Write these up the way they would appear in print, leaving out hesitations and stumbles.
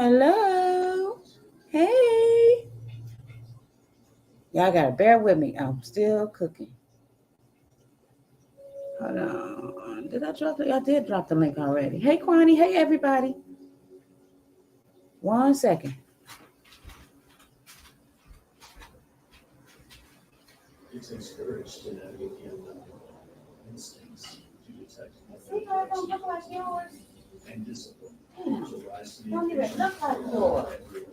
Hello. Hey. Y'all gotta bear with me. I'm still cooking. Hold on. Did I drop the? I did drop the link already. Hey, Kwani. Hey, everybody. 1 second. It takes courage to navigate the unknown, instincts to detect See how it don't look like yours? and discipline to rise to the Don't even occasion. look like yours. Every day.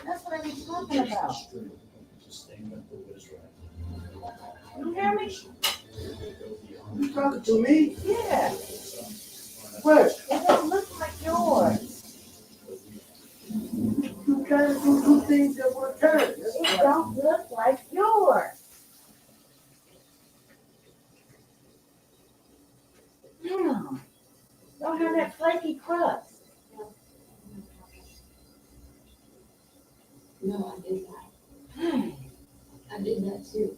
That's what I be talking about. Strength to stand up for what is right. You hear me? Go beyond You talking to me? Yeah. What? It don't look like yours. You trying to do two things at one time. It don't look like yours. Damn. Don't have that flaky crust. No, I did that. Hey. I did that too.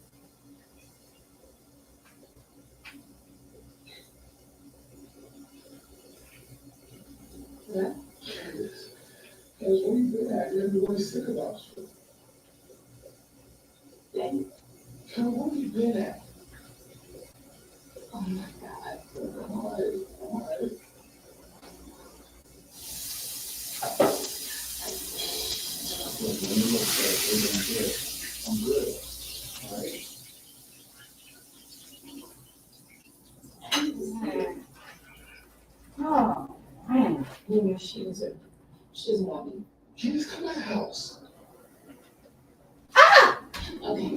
Yeah. That's what we've been at. Everybody's sick about you. Tell me what you been at. Oh my God. All right. Look, when you look at it, we're doing good. I'm good. All right. Oh, man. You know, she's mommy. She just come out of the house. Okay.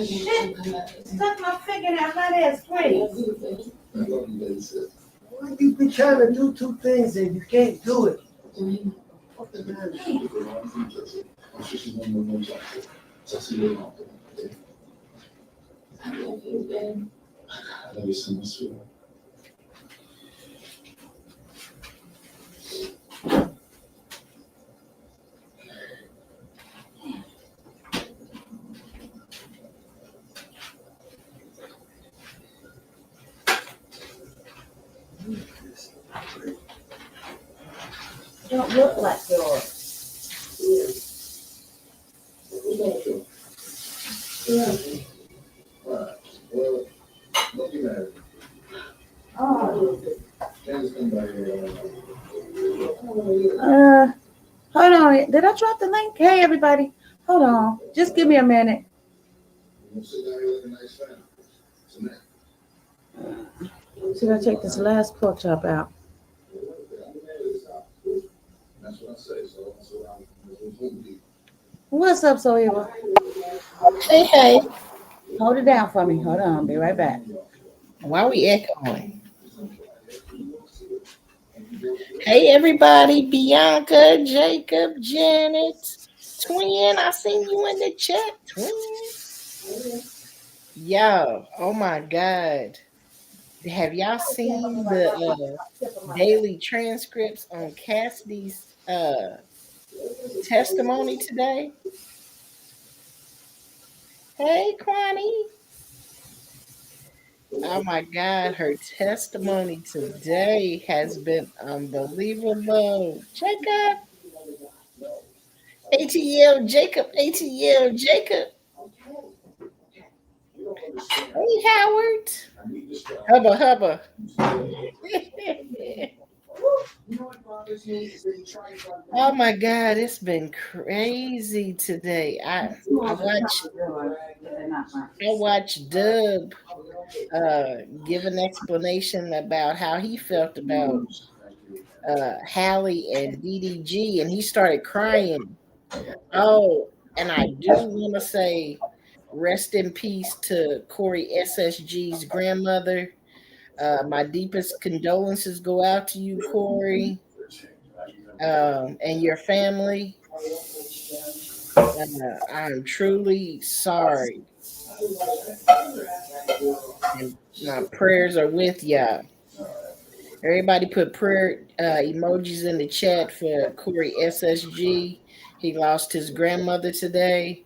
Shit. I'm gonna- Stuck my finger in that hot ass I place. love you, baby. I love you, baby sis. Why you be trying to do two things and you can't do it? Doing What the man? I'm sure she's one more job. So see you later. I love you, babe. I love you so much, sweetheart. Don't look like yours. What about you? Yeah. Right. Well, don't be mad. Oh. Candace, come back here. Hold on. Did I drop the link? Hey, everybody. Hold on. Just give me a minute. You sit down here looking nice fan. Should I take this last pork chop out? That's what I say. So I'm What's up, so evil? Hey, Hold it down for me. Hold on. Be right back. why we echoing? Hey, everybody, Bianca, Jacob, Janet, Twin, I seen you in the chat, Twin. Yo, oh my God. Have y'all seen the daily transcripts on Cassidy's testimony today? Hey, Kwani. Oh my God, her testimony today has been unbelievable. Jacob, ATL Jacob, ATL Jacob. Hey, Howard. Hubba, hubba. Oh my God, it's been crazy today. I watched Dub give an explanation about how he felt about Hallie and DDG, and he started crying. Oh, and I do want to say rest in peace to Corey SSG's grandmother. My deepest condolences go out to you, Corey, and your family. I'm truly sorry, and my prayers are with y'all. Everybody put prayer emojis in the chat for Corey SSG. He lost his grandmother today,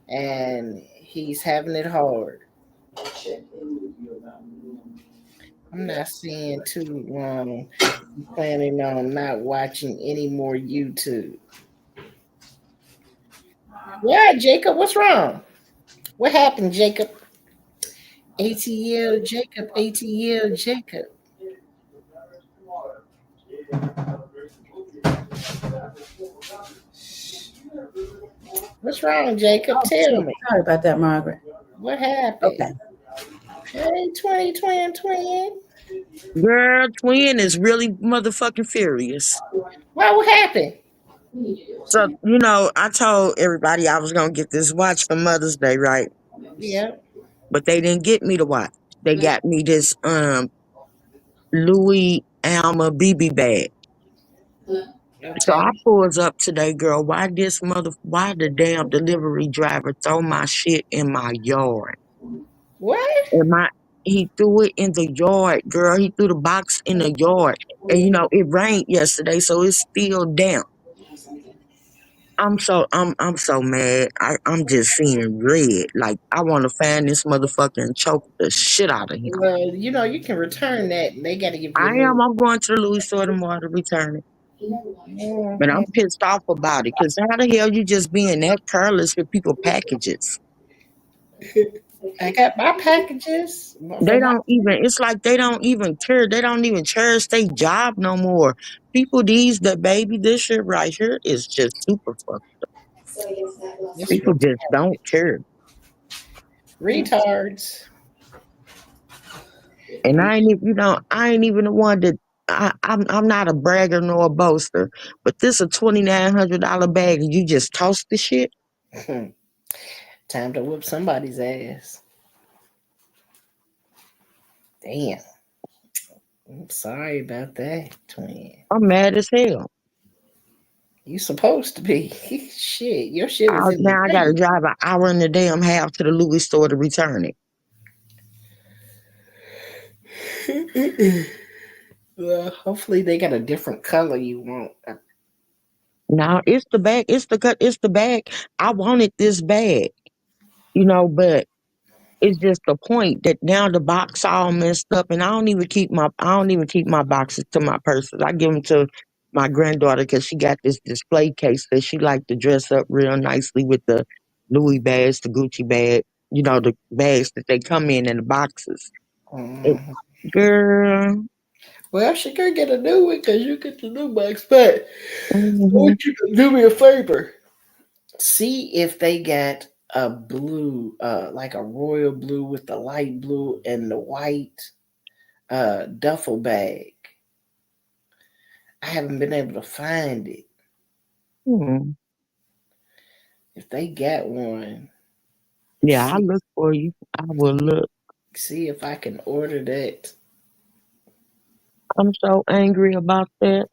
and he's having it hard. I'm not seeing too long. I'm planning on not watching any more YouTube. Yeah, Jacob, what's wrong? What happened, Jacob? ATL Jacob, ATL Jacob. What's wrong, Jacob? Tell me. Sorry about that, Margaret. What happened? Okay. Hey, twin. Girl, twin is really motherfucking furious. What happened? So, I told everybody I was gonna get this watch for Mother's Day, right? Yeah. But they didn't get me the watch. They got me this Louis Alma BB bag. So Okay. I pulls up today, girl. Why the damn delivery driver throw my shit in my yard? What? He threw it in the yard, girl. He threw the box in the yard. And it rained yesterday, so it's still damp. I'm so mad. I'm just seeing red. Like I want to find this motherfucker and choke the shit out of him. Well, you can return that. They got to give you. I'm going to the Louis store tomorrow to return it. But I'm pissed off about it because how the hell you just being that careless with people packages? I got my packages. They don't even. It's like they don't even care. They don't even cherish their job no more. People, this shit right here is just super fucked up. People just don't care. Retards. And I ain't even the one that I'm not a bragger nor a boaster, but this a $2,900 bag and you just toss the shit. Time to whoop somebody's ass. Damn. I'm sorry about that, twin. I'm mad as hell. You supposed to be. Shit, your shit was in Now I gotta drive an hour and a damn half to the Louis store to return it. Hopefully they got a different color you want. No, it's the bag. It's the bag. I wanted this bag, but it's just the point that now the box all messed up, and I don't even keep my boxes to my purses. I give them to my granddaughter because she got this display case that she like to dress up real nicely with the Louis bags, the Gucci bag, the bags that they come in the boxes. Girl. Well, she could get a new one because you get the new box, but I want you to do me a favor. See if they got a blue, like a royal blue with the light blue and the white duffel bag. I haven't been able to find it. If they got one. Yeah, I'll look for you. I will look. See if I can order that. I'm so angry about that.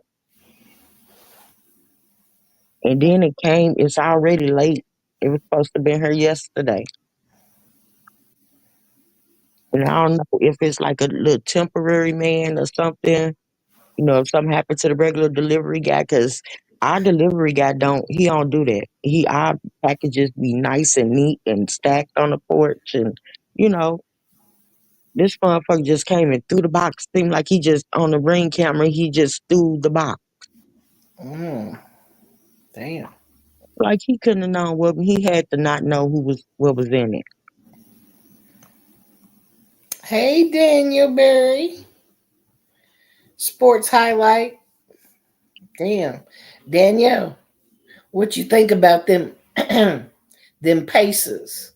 And then it's already late. It was supposed to be here yesterday. And I don't know if it's like a little temporary man or something. If something happened to the regular delivery guy, because our delivery guy don't do that. Our packages be nice and neat and stacked on the porch, and this motherfucker just came and threw the box. Seemed like he just on the Ring camera. He just threw the box. Damn. Like he couldn't have known what he had to not know what was in it. Hey, Daniel Berry. Sports highlight. Damn. Danielle, what you think about them them Pacers?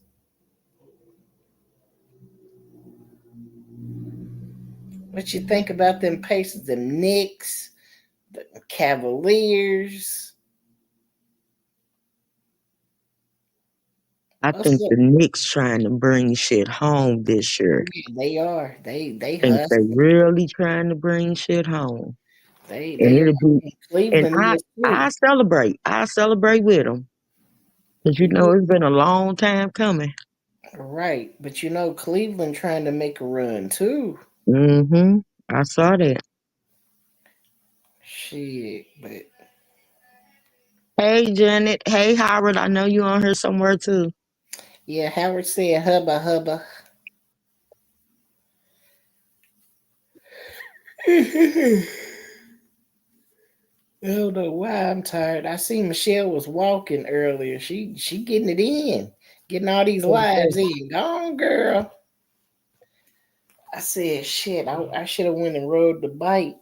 What you think about them Pacers, them Knicks, the Cavaliers? I think the Knicks trying to bring shit home this year. They are. They think they really trying to bring shit home. They and I celebrate. I celebrate with them. Because it's been a long time coming. Right. But Cleveland trying to make a run too. Mm-hmm. I saw that. Shit, but hey Janet. Hey Howard. I know you on here somewhere too. Yeah, Howard said hubba hubba. I don't know why I'm tired. I seen Michelle was walking earlier. She getting it in, getting all these lives in. Go on, girl. I said, shit, I should have went and rode the bike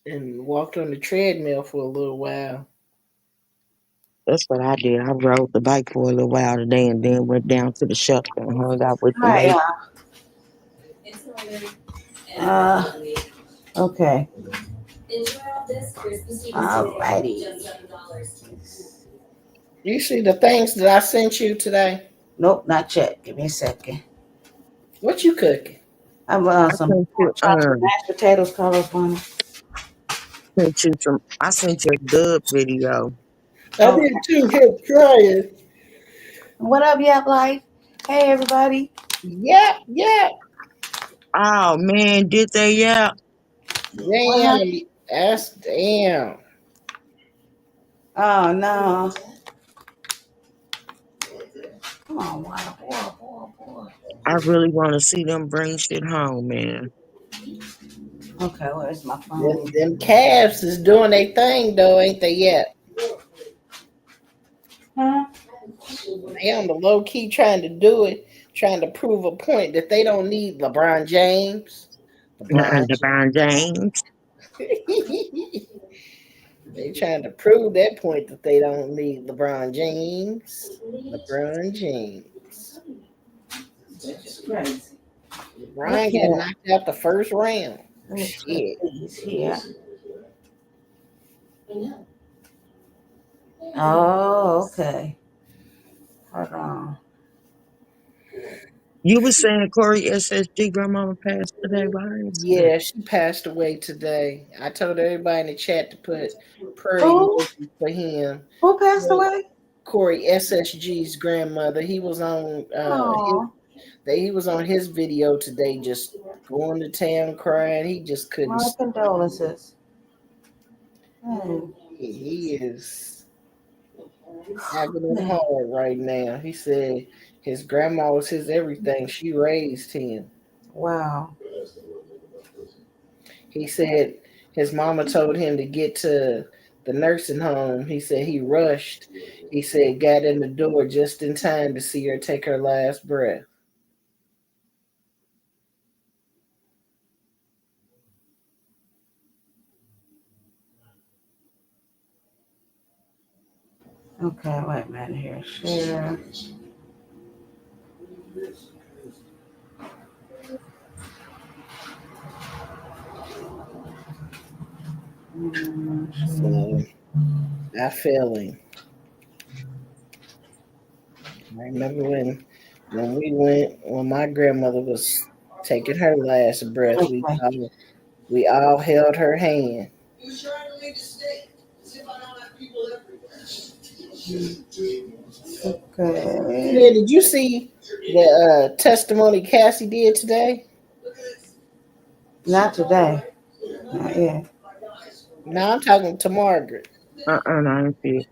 and walked on the treadmill for a little while. That's what I did. I rode the bike for a little while today and then went down to the shelter and hung out with the Hi, lady. okay. Alrighty. You see the things that I sent you today? Nope, not yet. Give me a second. What you cooking? I'm some sent you, mashed potatoes, Carlos Bonner. I sent you a dub video. I did too. Him crying. What up, Yap Life? Hey, everybody. Yeah. Oh man, did they? Yeah. Damn. That's damn. Oh no. Come on, boy. I really want to see them bring shit home, man. Okay, where's my phone? Them calves is doing their thing though, ain't they yet? Huh? They on the low key trying to do it, trying to prove a point that they don't need LeBron James. LeBron James. They trying to prove that point that they don't need LeBron James. LeBron James. That's crazy. LeBron got knocked out the first round. Shit. He's here. Oh, okay. Hold on. You were saying Corey SSG grandmama passed today, right? Yeah, she passed away today. I told everybody in the chat to put prayer Who? emojis for him. Who passed away? Corey SSG's grandmother. He was on he was on his video today, just going to town crying. He just couldn't. My condolences. He is having it hard right now. He said his grandma was his everything. She raised him. Wow. He said his mama told him to get to the nursing home. He said he rushed. He said got in the door just in time to see her take her last breath. Okay, wait a minute here. Share. So I feel him. I remember when my grandmother was taking her last breath, we all held her hand. Okay. Yeah, did you see the testimony Cassie did today? Not today. Not yet. No, I'm talking to Margaret. I don't see it.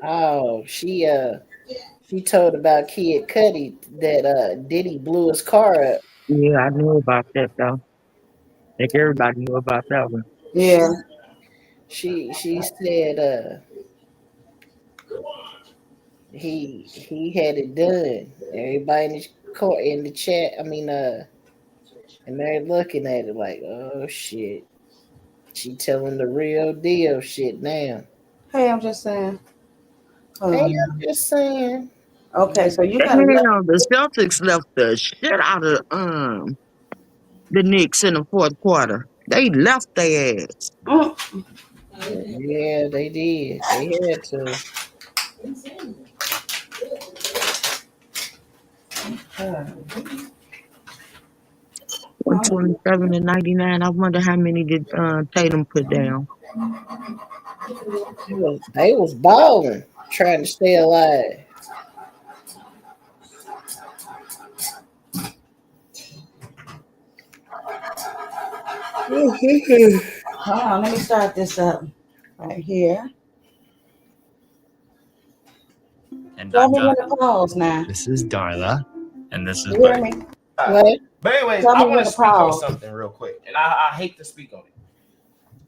Oh, she told about Kid Cudi that Diddy blew his car up. Yeah, I knew about that though. I think everybody knew about that one. Yeah. She said he had it done. Everybody in the chat, and they're looking at it like, oh shit. She telling the real deal shit now. Hey, I'm just saying. Okay, so you got the Celtics left the shit out of the Knicks in the fourth quarter. They left their ass. Yeah, they did. They had to. 127-99. I wonder how many did Tatum put down. They was balling, trying to stay alive. Hold on, let me start this up right here. And Tell I'm me when John. to pause now. This is Darla, and this is You hear Bert. me? What? But anyways, Tell I me want when to to speak on pause. something real quick, and I hate to speak on it.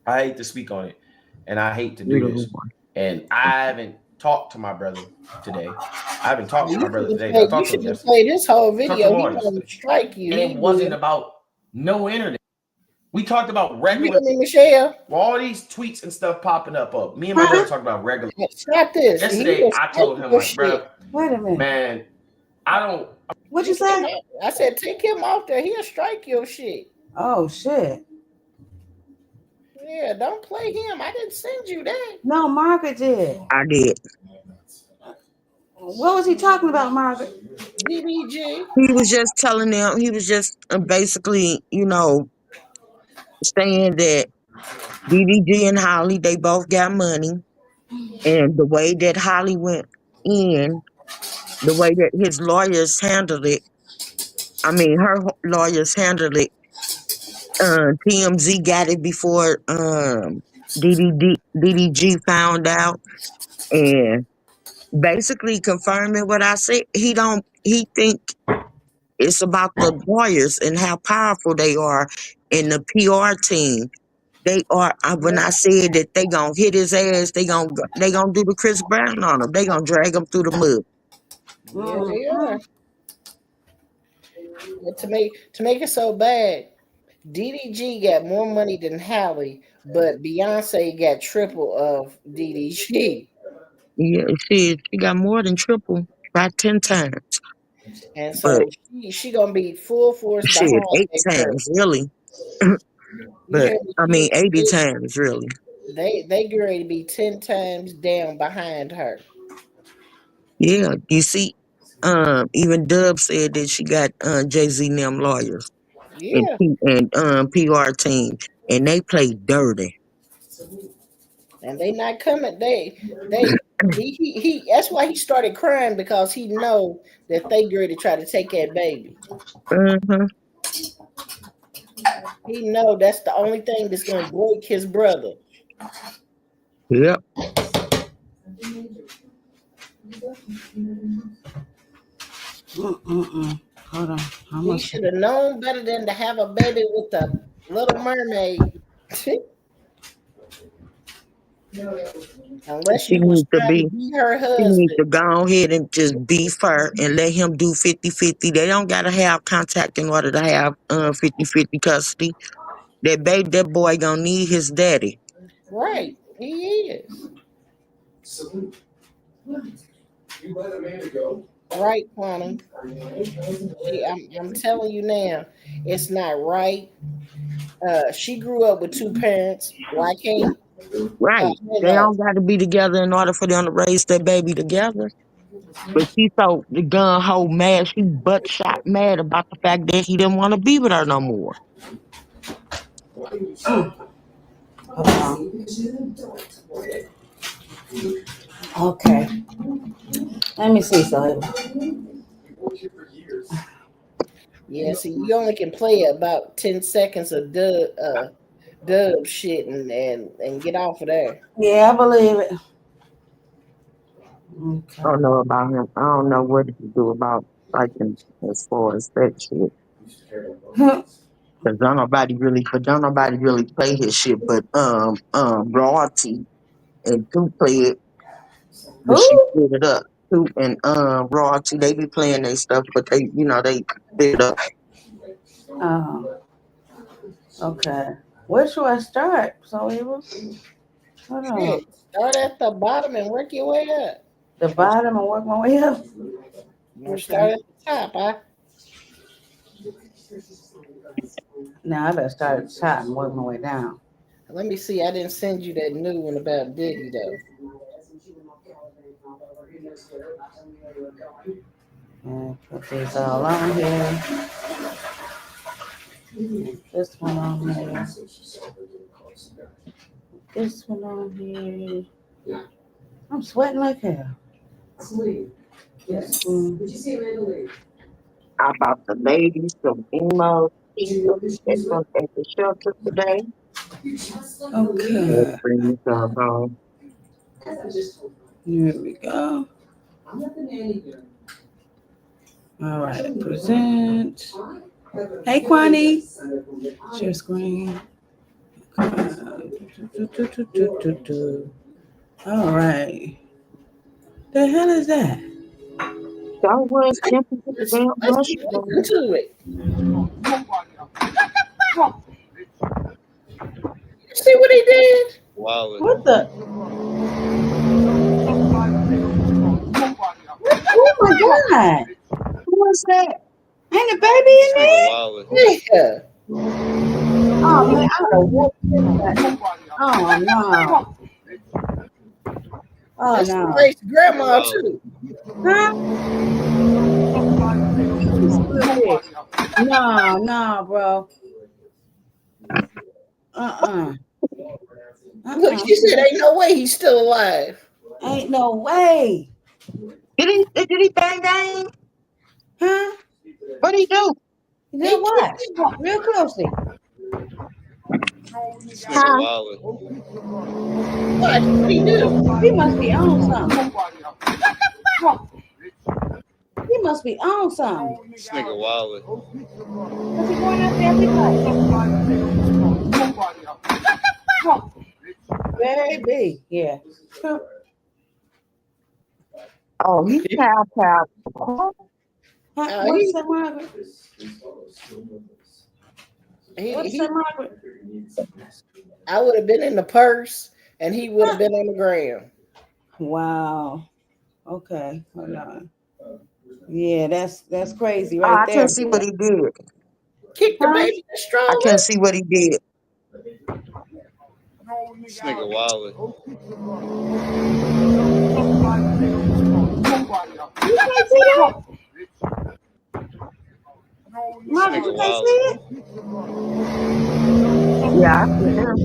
I hate to speak on it, and I hate to do this. And I haven't talked to my brother today. I haven't talked to my brother today. I talked to him yesterday. Play this whole video. He morning. wanted to strike you. And it wasn't about no internet. We talked about You regular. hear me, Michelle? All these tweets and stuff popping up. Me and my brother talked about regular. Stop this. Yesterday, I told him, like, bro, Wait a minute. man, I don't. What'd you say? I said, take him off there. He'll strike your shit. Oh shit. Yeah, don't play him. I didn't send you that. No, Margaret did. I did. What was he talking about, Margaret? DDG. He was just telling them, he was just basically, you know, saying that DDG and Holly, they both got money. And the way that Holly went in, the way that his lawyers handled it, I mean, her lawyers handled it, TMZ got it before DDG found out. And basically confirming what I said. He think it's about the lawyers and how powerful they are in the PR team. They are, when I said that they gonna hit his ass, they gonna do the Chris Brown on him. They gonna drag him through the mud. Yeah, they are. But to make it so bad, DDG got more money than Halle, but Beyonce got triple of DDG. Yeah, she got more than triple, about 10 times. And so she gonna be full force Shit, behind 8 that times, girl. really. But I mean 80 times, really. They get ready to be 10 times down behind her. Yeah, you see, even Dub said that she got Jay-Z and them lawyers. Yeah. And PR team, and they play dirty. And they not coming. He that's why he started crying, because he know that they ready to try to take that baby. Mm-hmm. He know that's the only thing that's gonna break his brother. Yep. Hold on. He should have known better than to have a baby with the Little Mermaid. Unless She you was needs to trying be, to be her she husband. needs to go ahead and just beef her and let him do 50-50. They don't gotta have contact in order to have 50-50 custody. That boy gonna need his daddy. Right, he is. You let Amanda go? Right, Quantum. I'm telling you now, it's not right. She grew up with 2 parents. Why can't? Right. They don't got to be together in order for them to raise their baby together. But she's so the gun ho mad. She butt shot mad about the fact that he didn't want to be with her no more. Okay. Let me see something. Yeah, see, you only can play about 10 seconds of dub shit and get off of there. Yeah, I believe it. Okay. I don't know about him. I don't know what to do about like as far as that shit. Cause don't nobody really play his shit, but Royalty and Two play it. But she split it up. Two and Royalty, they be playing their stuff, but they split it up. Oh. Okay. Where should I start? So it was. Hold on. Start at the bottom and work your way up. The bottom and work my way up. You start at the top, huh? Now I better start at the top and work my way down. Let me see. I didn't send you that new one about Diddy though. And put this all on here. This one on here. This one on here. I'm sweating like hell. Yes. Did you see Amanda leave? How about the ladies, the emo people that's at the shelter today? Okay. Bring this up home. Here we go. All right, present. Hey, Kwani. Share screen. All right. The hell is that? That was simple to the damn Let's brush. listen to it. You see what he did? Wow. What the? Oh my God. Who was that? Ain't a baby in there? Wow. Yeah. Oh man, I don't know what that. Oh no. Oh That's no. Grace's grandma too. Huh? No, bro. Look, she said, "Ain't no way he's still alive." Ain't no way. Did he bang bang? Huh? What'd he do? You did what? Real closely. Huh? What did he do? He must be on something. He must be on something. This nigga wild. Cause he going out there every day. Baby, yeah. Oh, he pow pow. Huh? What's that, Margaret? What's He- that, Margaret? I would have been in the purse, and he would have been on the ground. Wow. Okay, hold on. Yeah, that's crazy Oh, I right there. can't see what he did. Kick the baby in the stroller. I can't see what he did. This nigga wild. You can't see that? Margaret, you can't see it? Yeah, I see him.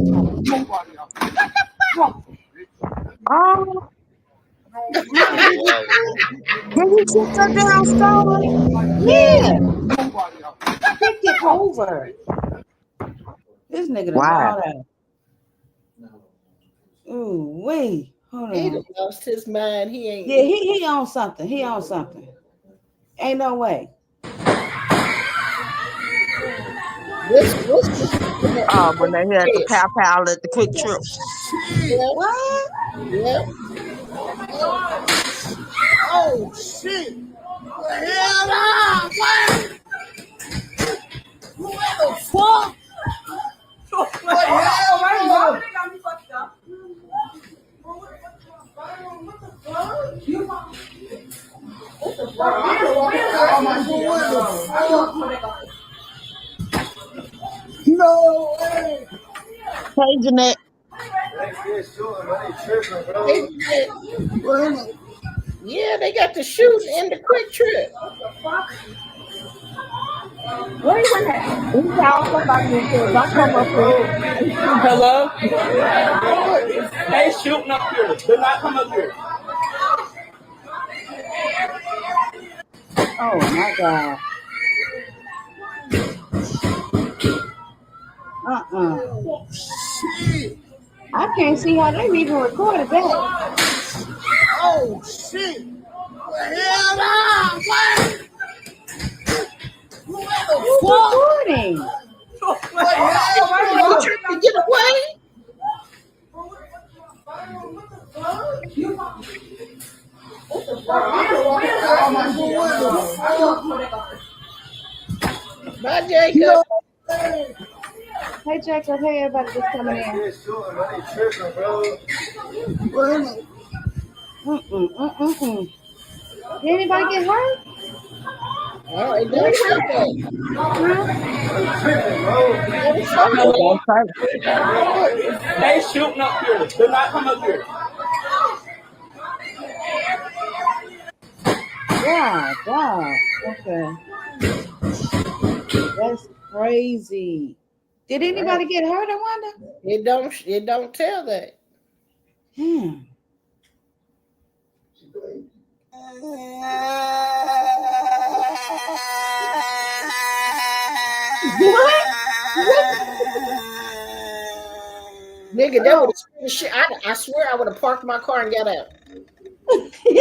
Oh, did he kick her down stroller? Yeah. Kicked it over. This nigga done Wow. balled out. Ooh, wait. Hold He on. done lost his mind. He ain't. Yeah, he on something. He on something. Ain't no way. Oh, when they had the pow pow at the Quick Trip. What? Yep. Oh shit! The hell on, man! What the fuck? What the hell, man? No way! Hey, Jeanette. Yeah, they got the shooting in the Quick Trip. Where you went at? He called somebody and said, don't come up here. Hello? They shooting up here. Do not come up here. Oh my God. I can't see how they even recorded that. Oh shit! The hell on, man! What the Who's fuck? recording? What the hell, man? To get away? Bye, Jacob. Hey Jacob, hey everybody just coming in. Did anybody get hurt? Oh, it don't show that. They shooting up here. Do not come up here. Yeah, wow. Okay. That's crazy. Did anybody get hurt, I wonder? It don't tell that. What? Nigga, that would have shit. I swear I would have parked my car and got out. He's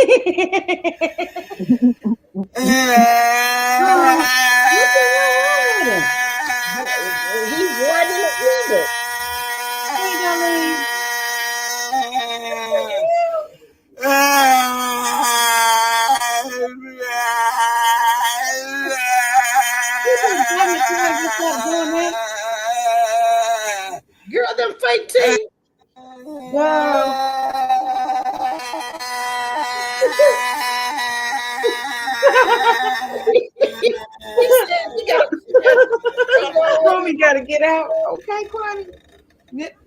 riding it either. Girl, them fake teeth. Girl. Mommy gotta get out. Okay, Kwani.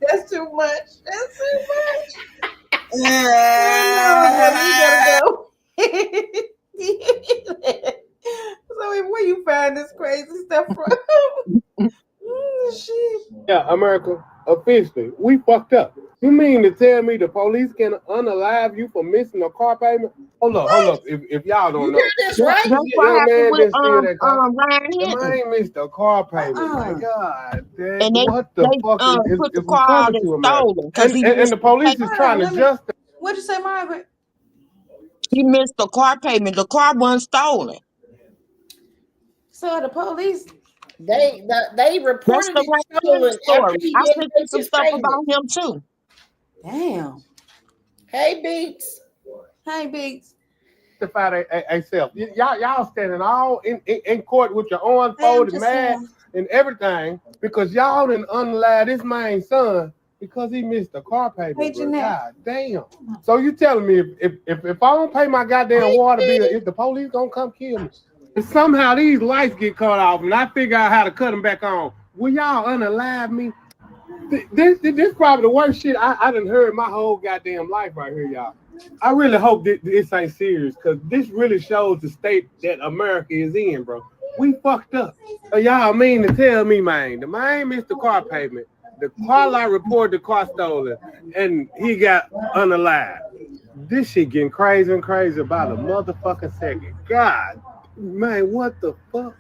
That's too much. That's too much. You gotta go. So where you find this crazy stuff from? Shit. Yeah, America, officially, we fucked up. You mean to tell me the police can unalive you for missing a car payment? Hold up. If y'all don't know, That's right. That's what happened with Ryan Ryan the Hinton. man missed a car payment. My God, Dad, And what the fuck is put the we car out coming and to America? stole him because And the police is trying to justify. What'd you say, Margaret? he missed the car payment. The car wasn't stolen. So the police, they reported That's the it stolen after he I didn't sent you make some his stuff payment. about him too. damn. Hey, Beats. Hey, Beats. Justify themselves. Y'all standing all in court with your arms folded, mad and everything because y'all didn't unalive this man's son because he missed a car payment. Hey, Jeanette. God damn. So you telling me if I don't pay my goddamn water bill, if the police gonna come kill me? If somehow these lights get cut off and I figure out how to cut them back on, will y'all unalive me? This probably the worst shit I done heard my whole goddamn life right here, y'all. I really hope this ain't serious because this really shows the state that America is in, bro. We fucked up. So y'all mean to tell me, man, the man missed the car payment. The car lot reported the car stolen, and he got unalive. This shit getting crazy and crazy about a motherfucking second. God, man, what the fuck?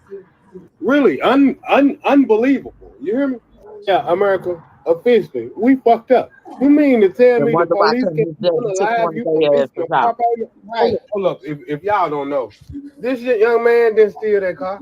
Really, unbelievable. You hear me? Yeah, America, officially, we fucked up. You mean to tell me the police can unalive you for missing a car payment? Right. Hold up, if y'all don't know, this young man didn't steal that car.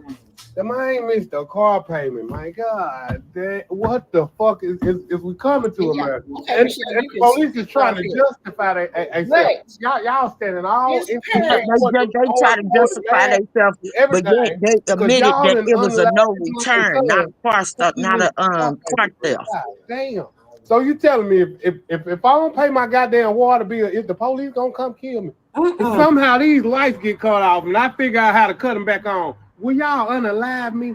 The man missed a car payment. My God, what the fuck is we coming to America? Okay, And Michelle, the you can police is speak trying right to here. justify themselves. Right. Y'all standing all Yes, in ma'am. They try to justify themselves, but yet they admitted that it was a no return, not a car stuff, not a car theft. God damn. So you telling me if I don't pay my goddamn water bill, if the police gonna come kill me? If somehow these lights get cut off and I figure out how to cut them back on, will y'all unalive me?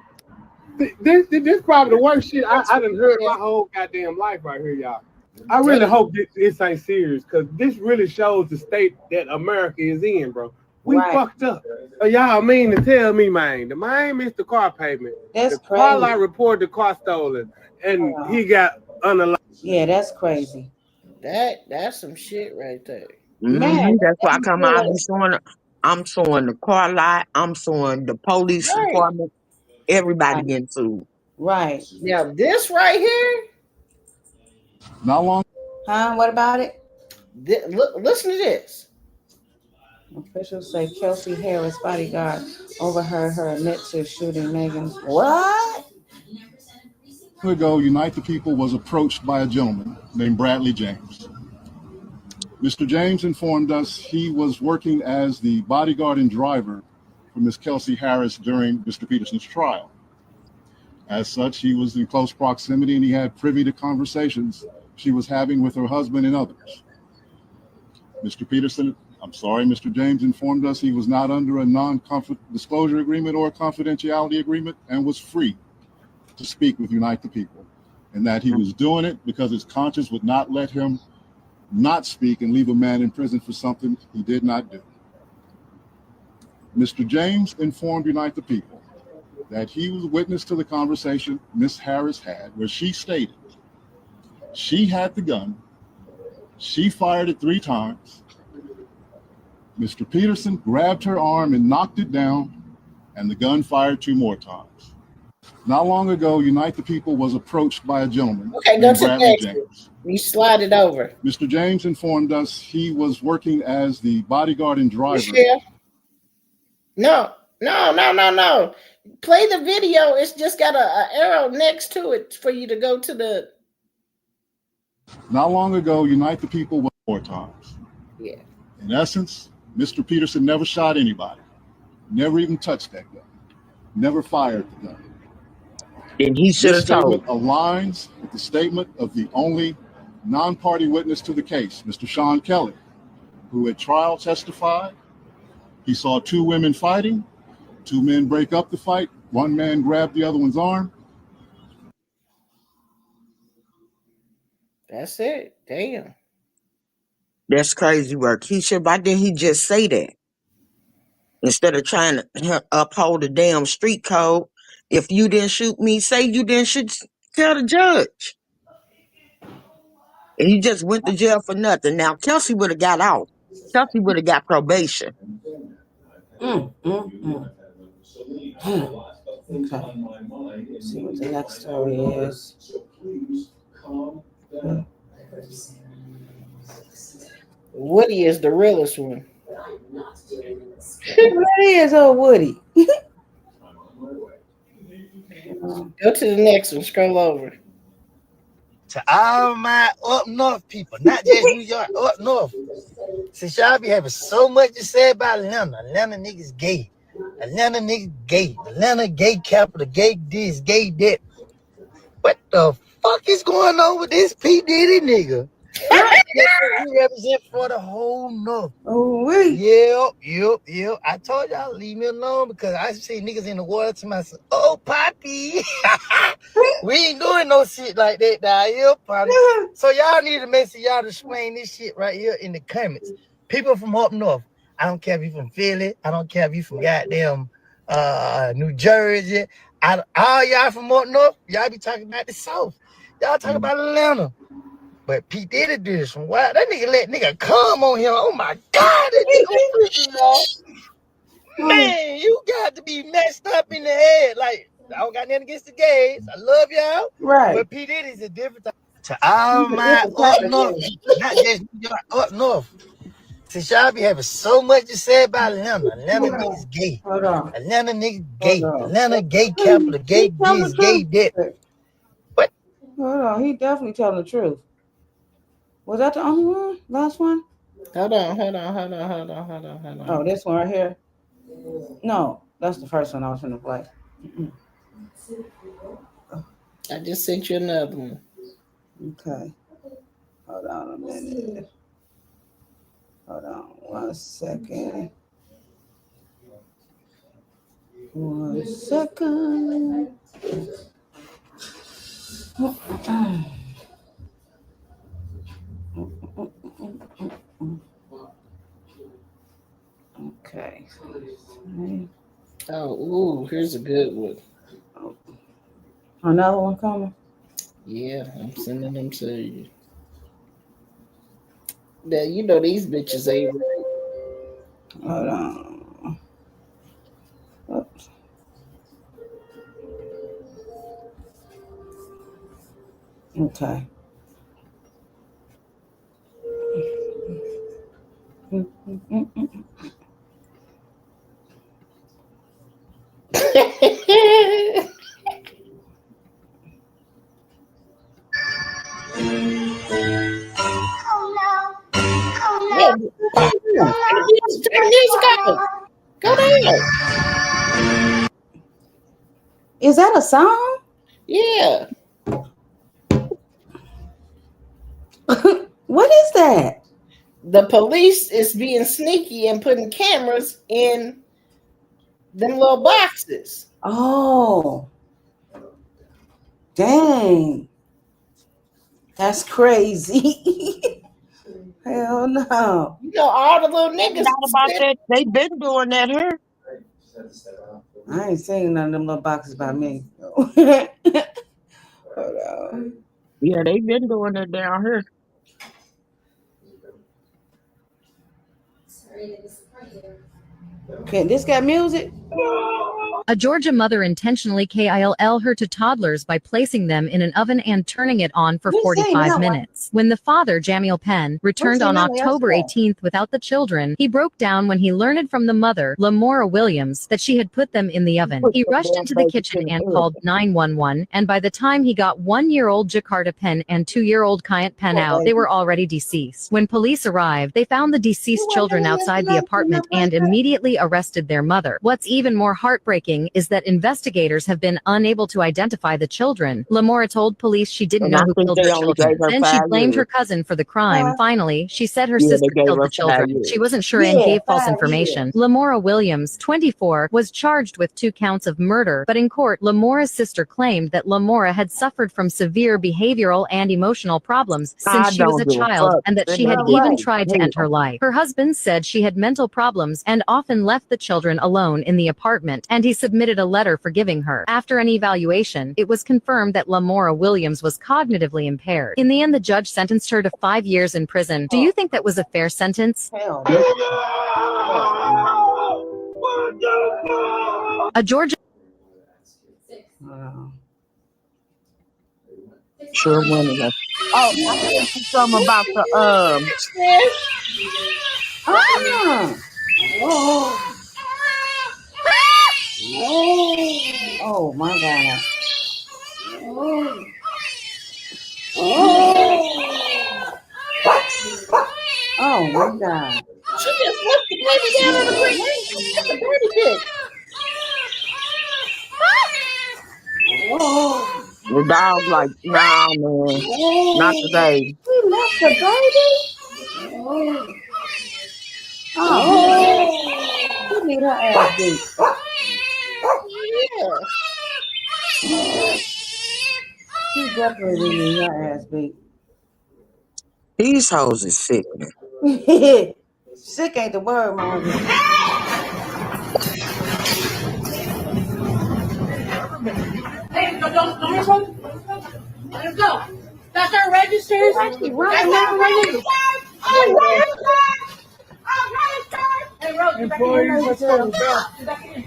This probably the worst shit I done heard my whole goddamn life right here, y'all. I really hope this ain't serious because this really shows the state that America is in, bro. We fucked up. So y'all mean to tell me, man, the man missed the car payment. That's the car crazy. lot reported the car stolen, and he got unalive. Yeah, that's crazy. That's some shit right there. Man, that's why I come out and I'm showing the car lot, I'm showing the police department, everybody getting sued. Right. Now this right here. Not long. Huh? What about it? Listen to this. Officials say Kelsey Harris bodyguard overheard her admit to shooting Megan's. What? Ago, Unite the People was approached by a gentleman named Bradley James. Mr. James informed us he was working as the bodyguard and driver for Ms. Kelsey Harris during Mr. Peterson's trial. As such, he was in close proximity and he had privy to conversations she was having with her husband and others. Mr. James informed us he was not under a non-disclosure agreement or a confidentiality agreement and was free to speak with Unite the People, and that he was doing it because his conscience would not let him not speak and leave a man in prison for something he did not do. Mr. James informed Unite the People that he was witness to the conversation Ms. Harris had, where she stated she had the gun, she fired it 3 times, Mr. Peterson grabbed her arm and knocked it down, and the gun fired 2 more times. Not long ago, Unite the People was approached by a gentleman named Bradley James. We slide it over. Mr. James informed us he was working as the bodyguard and driver. Michelle. No. Play the video. It's just got an arrow next to it for you to go to the. Not long ago, Unite the People was 4 times. Yeah. In essence, Mr. Peterson never shot anybody, never even touched that gun, never fired the gun. Then he should This have told. statement aligns with the statement of the only non-party witness to the case, Mr. Sean Kelly, who at trial testified he saw 2 women fighting, 2 men break up the fight, 1 man grabbed the other one's arm. That's it. Damn. That's crazy work. Why didn't he just say that? Instead of trying to uphold the damn street code, if you didn't shoot me, say you didn't shoot, tell the judge. And he just went to jail for nothing. Now, Kelsey would have got out. Kelsey would have got probation. Okay. Let's see what the next story is. Woody is the realest one. It is old Woody. Go to the next one. Scroll over. To all my up north people, not just New York, up north. Since y'all be having so much to say about Atlanta, Atlanta niggas gay. Atlanta niggas gay. Atlanta gay capital, gay this, gay that. What the fuck is going on with this P. Diddy nigga? He represent for the whole north. Oh, wait. Yep. I told y'all leave me alone because I see niggas in the water to myself. Oh, Poppy. We ain't doing no shit like that down here, Poppy. So y'all need to make sure y'all explain this shit right here in the comments. People from up north. I don't care if you from Philly. I don't care if you from goddamn New Jersey. All y'all from up north, y'all be talking about the South. Y'all talk about Atlanta. But P. Diddy did this one. Wow, that nigga let nigga come on him. Oh my God, that nigga freaking y'all. Man, you got to be messed up in the head. Like, I don't got nothing against the gays. I love y'all. Right. But P. Diddy's a different type. To all my up north, not just New York, up north. Since y'all be having so much to say about Atlanta, Atlanta niggas gay. Hold on. Atlanta niggas gay. Atlanta gay capital, gay this, gay that. What? Hold on. He definitely telling the truth. Was that the only one? Last one? Hold on. Oh, this one right here? No, that's the first one I was going to play. I just sent you another one. Okay. Hold on a minute. Hold on 1 second. 1 second. Okay. Oh, ooh, here's a good one. Another one coming? Yeah, I'm sending them to you. Now, you know these bitches ain't right. Hold on. Oops. Okay. Go down. Is that a song? Yeah. What is that? The police is being sneaky and putting cameras in them little boxes. Oh. Dang. That's crazy. Hell no. You know, all the little niggas. Not about that. They been doing that here. I ain't seen none of them little boxes by me. Hold on. Yeah, they been doing it down here. Okay, this got music? A Georgia mother intentionally KILL her to toddlers by placing them in an oven and turning it on for 45 minutes. When the father, Jamil Penn, returned on October 18th without the children, he broke down when he learned from the mother, Lamora Williams, that she had put them in the oven. He rushed into the kitchen and called 911, and by the time he got 1-year-old Jakarta Penn and 2-year-old Kyant Penn out, they were already deceased. When police arrived, they found the deceased children outside the apartment and immediately arrested their mother. What's even more heartbreaking is that investigators have been unable to identify the children. Lamora told police she didn't know who killed the children. Then she blamed her cousin for the crime. Finally, she said her sister killed the children. She wasn't sure and gave false information. Lamora Williams, 24, was charged with 2 counts of murder, but in court, Lamora's sister claimed that Lamora had suffered from severe behavioral and emotional problems since she was a child, and that she had even tried to end her life. Her husband said she had mental problems and often left the children alone in the apartment, and he submitted a letter forgiving her. After an evaluation, it was confirmed that Lamora Williams was cognitively impaired. In the end, the judge sentenced her to 5 years in prison. Do you think that was a fair sentence? Hell A Georgia. Sure one of Oh, I think something about the Oh my God. Oh my God. She just left the baby down on the brick. That's a dirty bitch. the dog like, nah, man, not today. We left the baby. Oh, she need her ass beat. Yeah. She definitely need her ass beat. These hoes is sickening. Sick ain't the word, Mom. Hey, don't let him go. That's our registers. That's our registers. Hey, Rose, employees, let's go.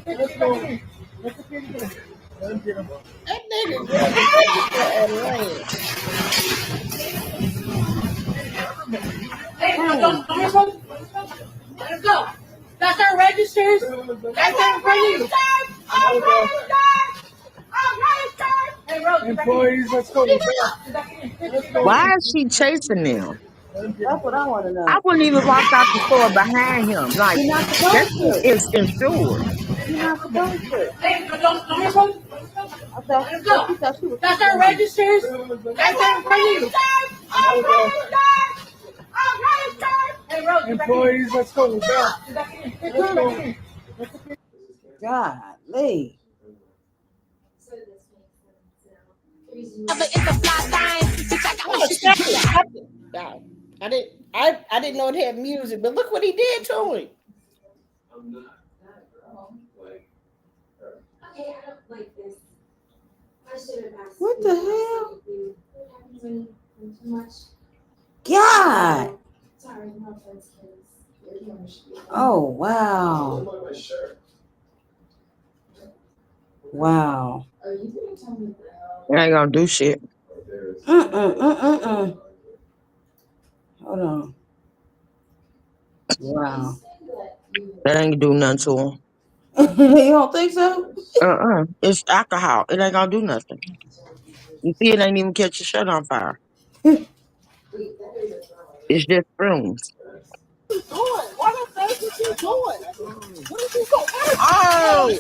Let's go. That nigga register at land. Hey, don't let him go. That's our registers. That's our registers. Hey, Rose, employees, let's go. Why is she chasing them? That's what I want to know. I wouldn't even walk out the store behind him. Like, You're not supposed that to. shit is insured. You're not supposed to. Hey, don't let him go. That's our registers. That's our registers. Hey, Rose, employees, let's go. God, Lee. I didn't know it had music, but look what he did to him. Okay, I don't like this. I should have asked. What the hell? What happens when you too much? God. Sorry, no offense, kids. Oh, wow. Wow. Are you gonna tell me They ain't gonna do shit. Hold on. Wow. That ain't do nothing to them. You don't think so? It's alcohol. It ain't gonna do nothing. You see, it ain't even catch your shirt on fire. It's just fumes. What is he doing? Oh!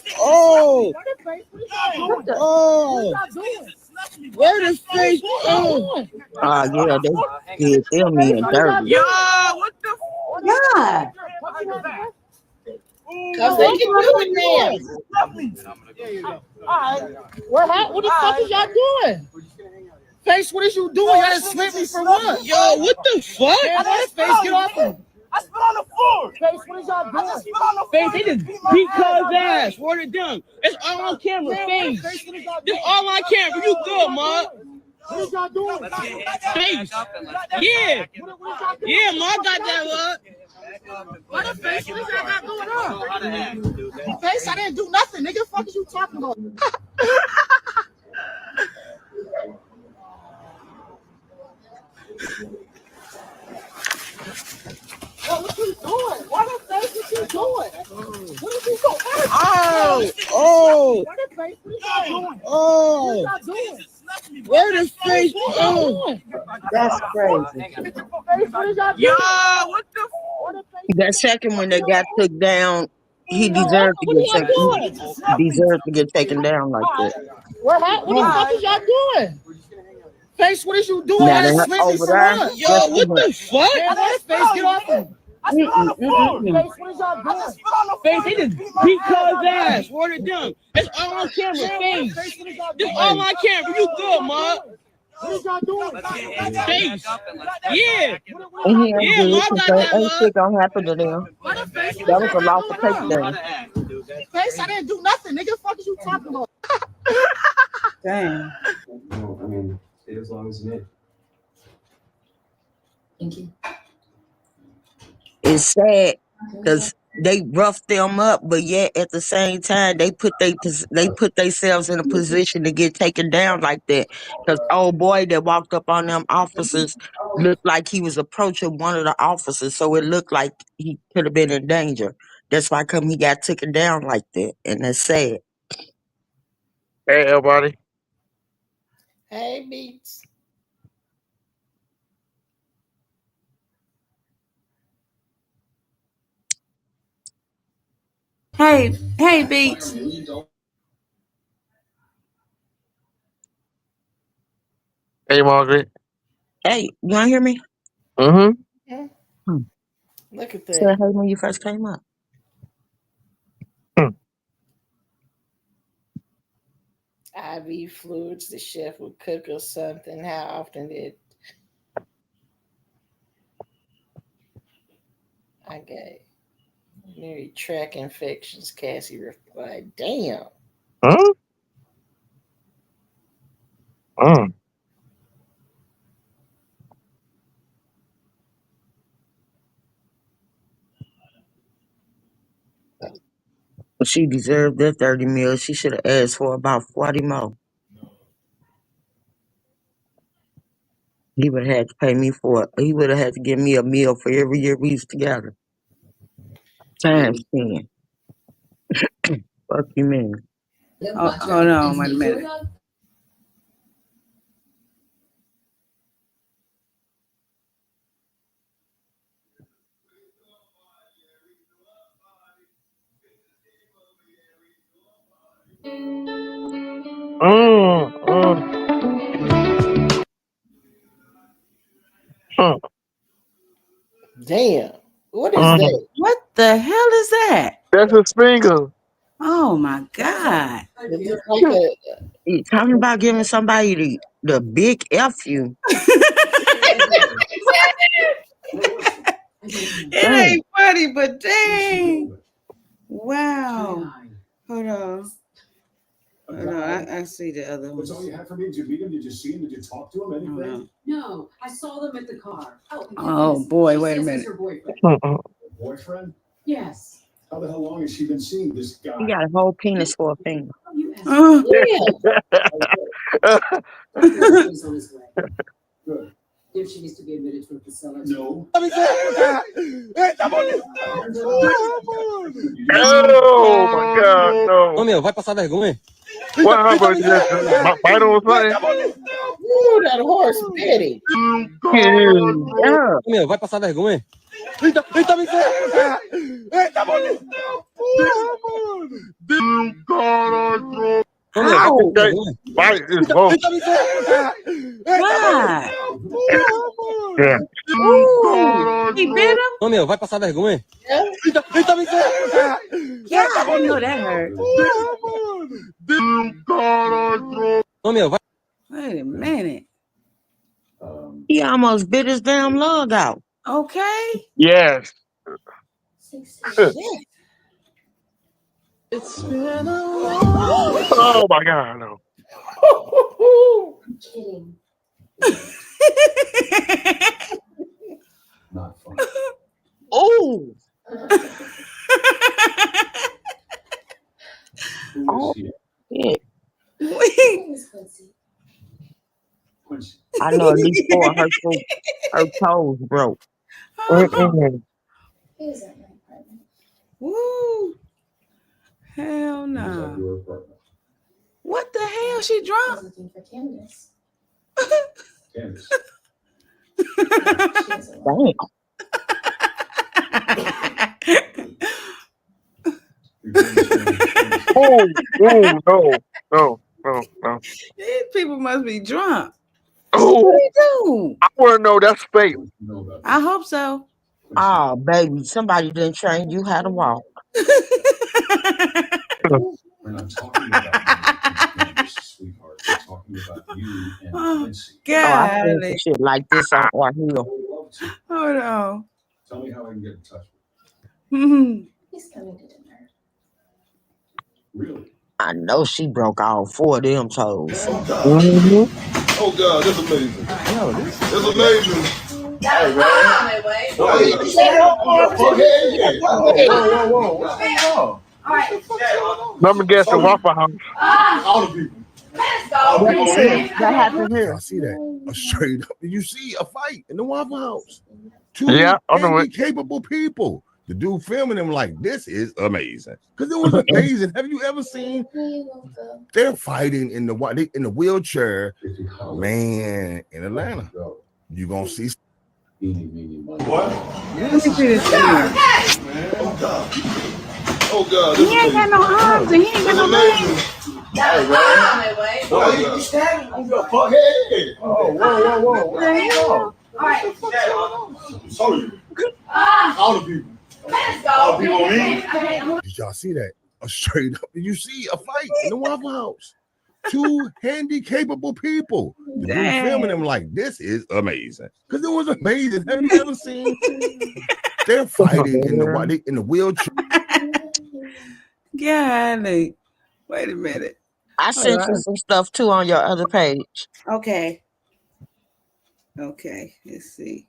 Where the face? Oh! Yeah, they did them me and dirty. Yo, what the? God. Cause they can do it now. Alright. What the fuck is y'all doing? Face, what is you doing? Y'all just slipped me for what? Yo, what the fuck? Face, get off him. I spit on the floor. Face, what is y'all doing? Face, they just beat Cuz ass. Word it down. It's all on camera. Face. This all on camera. You good, man? What is y'all doing? Face. Yeah. Yeah, man, I got that, what? What the face? What y'all got going on? Face, I didn't do nothing, nigga. The fuck is you talking about? What you doing? What the face? What you doing? What is you doing? Oh! What the face? What y'all doing? Oh! What y'all doing? Where the face? Oh! That's crazy. Face, what is y'all doing? Yo, what the? That second one that got took down, he deserved to What get are y'all doing? deserved to get taken down like that. What the fuck is y'all doing? Face, what is you doing? Now I that slipped over me some there, run. Yo, what the fuck? Man, what face? Get off him. I spit on the floor. Face, what is y'all doing? Face, they just beat Cuz ass. Word it down. It's all on camera. Face. This all on camera. You good, Mud? What is y'all doing? Face. Yeah. And he ain't Yeah, good Mud because got ain't that, Mud. shit gonna happen to them. That was a lawful takedown. Face, I didn't do nothing, nigga. The fuck is you talking about? Damn. No, I mean, stay as long as you need. Thank you. It's sad because they roughed them up, but yet at the same time they put themselves in a position to get taken down like that. Because old boy that walked up on them officers looked like he was approaching one of the officers, so it looked like he could have been in danger. That's why come he got taken down like that, and that's sad. Hey, everybody. Hey, Beats. Hey, Beats. Hey, Margaret. Hey, you wanna hear me? Mm-hmm. Look at Said that. hey when you first came up. IV fluids, the chef would cook or something. How often did I get urinary tract infections? Cassie replied, damn. Huh? She deserved that 30 mil. She should have asked for about 40 more. He would have had to pay me for it. He would have had to give me a meal for every year we was together. Times 10. Fuck you, man. Oh, hold on, wait a minute. Damn. What is that? What the hell is that? That's a finger. Oh my God. It's like You talking about giving somebody the big F you. It ain't funny, but dang. Wow. Hold on. Hold on. I see the other one. That's all you had for me? Did you meet him? Did you see him? Did you talk to him? Anything? No, I saw them at the car. Oh boy, wait a minute. Boyfriend? Yes. How the hell long has she been seeing this guy? He got a whole penis for a finger. He's on his way. Good. If she needs to be admitted to a facility. No. Oh my God, no. Ô, meu, vai passar vergonha. What happened? Just bite on something? Ooh, that horse petty. Yeah. Ô, meu, vai passar vergonha. Eita, misericórdia! Eita, bonito! Porra, mano! Ô, meu, vai passar vergonha. Vai, it's both. Eita, misericórdia! Why? Yeah. He bit him? Ô, meu, vai passar vergonha. Eita, misericórdia! Yeah, I didn't know that hurt. Ô, meu, vai. Wait a minute. He almost bit his damn lung out. Okay. Yes. It's been a long Oh my God, no. I'm kidding. Not fun. Oh, I know at least 4 of her toes broke. Mm-mm. Woo. Hell no. What the hell? She drunk? Looking for Candace. Candace. Damn. Oh, no. These people must be drunk. Oh, What do you do? I want to know that's fake. I hope so. Oh, baby, somebody didn't train you how to walk. We're not talking about Candace, sweetheart. We're talking about you and Quincy. Oh, I seen some God. shit like this on our hill. Hold on. Tell me how I can get in touch He's coming to dinner. Really? I know she broke all 4 of them toes. Mm-hmm. Oh God, that's amazing. Yo, That's amazing. That's my way. Whoa. All right. Let me guess the Waffle House. All the people. Let's go. What happened here? I see that. A straight up. You see a fight in the Waffle House. 2 Yeah, I know it. capable people. The dude filming them like, this is amazing. Because it was amazing. Have you ever seen they're fighting in the wheelchair, man, in Atlanta? You gonna see What? Let me see this thing. Oh God. Oh God. He ain't got no arms and he ain't got no legs. That's my way. Why you standing on your fuckhead? Oh, whoa. What the hell? All right. Sorry. Ah, All the people. let's go. All the people on me. Did y'all see that? A straight up. You see a fight in the Waffle House. 2 capable people. The dude filming them like, this is amazing. Because it was amazing. Have you ever seen they're fighting in the wheelchair? Golly. Wait a minute. I sent you some stuff too on your other page. Okay. Let's see.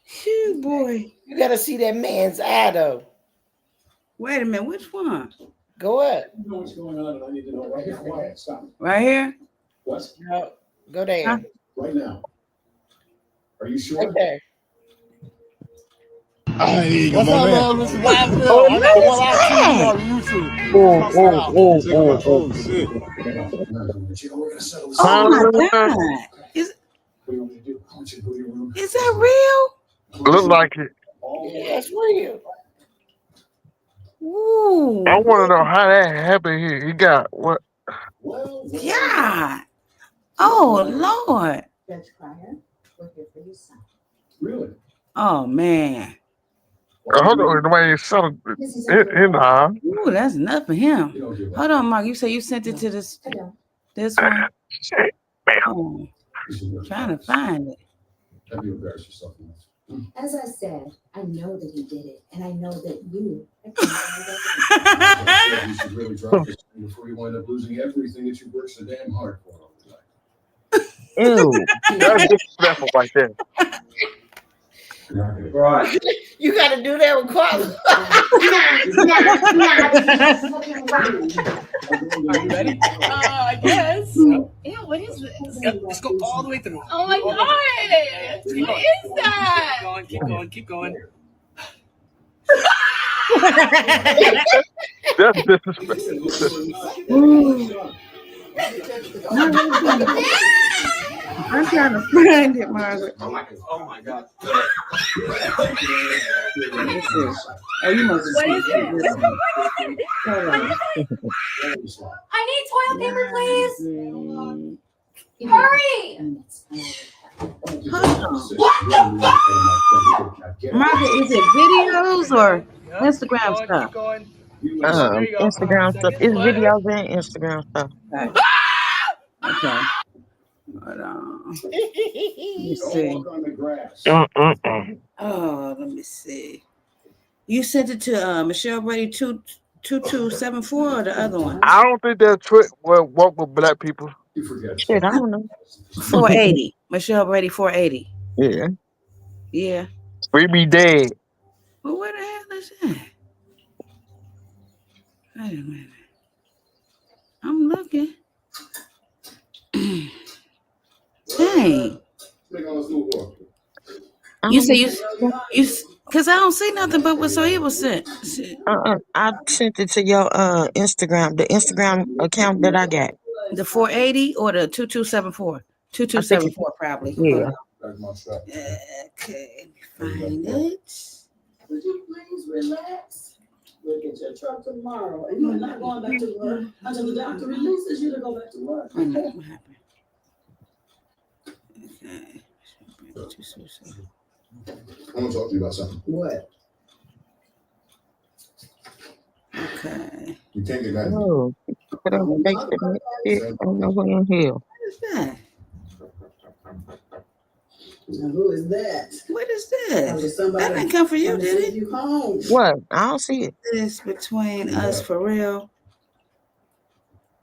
Phew, boy. You gotta see that man's eye though. Wait a minute. Which one? Go up. You know what's going on, and I need to know right now. Quiet, stop. Right here? What? No, go down. Right now. Are you sure? Right there. What's up, man? This is live film. Oh, I look got at one out on YouTube. Oh, shit. We're gonna settle this. Oh my God. What do you want me to do? I want you to go to your room. Is that real? Look like it. Yeah, it's real. Ooh. I want to know how that happened here. He got what? God. Oh, Lord. Judge Cryer, we're here for you, son. Really? Oh, man. Hold on, the way you said it in the Ooh, that's enough for him. Hold on, Mark. You say you sent it to this one? shit. Oh, trying to find it. Have you embarrassed yourself enough? As I said, I know that he did it, and I know that you. You should really drop this thing before you wind up losing everything that you worked so damn hard for all the time. Ew. That's disrespectful right there. Right. You gotta do that with Carlos. Are you ready? I guess. Ew, what is this? Let's go all the way through. Oh my God. What is that? Keep going. That's disrespectful. I'm trying to find it, Margaret. Oh my God. Let's see. Oh, you must have What is seen it? this one. Hold on. I need toilet paper, please. Mm, Hurry! Margaret, is it videos or Instagram stuff? Instagram stuff. It's videos and Instagram stuff. Okay. Hold on. Let me see. Oh, let me see. You sent it to Michelle Brady 2274 or the other one? I don't think that trick will work with black people. Shit, I don't know. 480. Michelle Brady 480. Yeah. Yeah. We be dead. Well, where the hell is that? Wait a minute. I'm looking. You say you because I don't see nothing but what Sohib was sent. I sent it to your Instagram, the Instagram account that I got. The 480 or the 2274? 2274 probably. Yeah. Okay, find it. Would you please relax? We'll get your truck tomorrow, and you're not going back to work until the doctor releases you to go back to work. What happened? Okay. I want to talk to you about something. What? Okay. You can't get mad. Oh, I don't think that shit. I don't know what in hell. What is that? Now, who is that? What is this? Somebody That didn't come for you, did it? You home. What? I don't see it. This between us for real.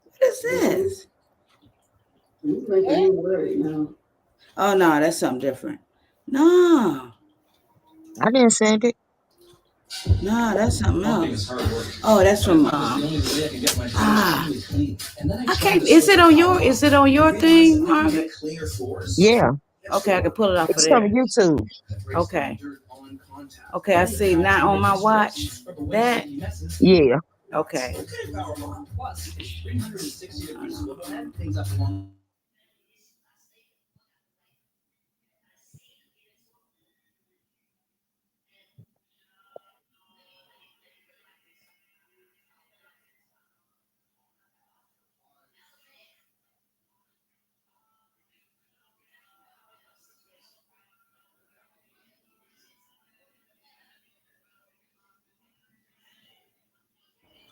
What is this? You making me worried now. Oh no, that's something different. No, I didn't send it. no, that's something else. Oh, that's from I can't. Is it on your thing, Margaret? Yeah. Okay, I can pull it off of It's there. from YouTube. Okay. Okay, I see. Not on my watch. That. Yeah. Okay.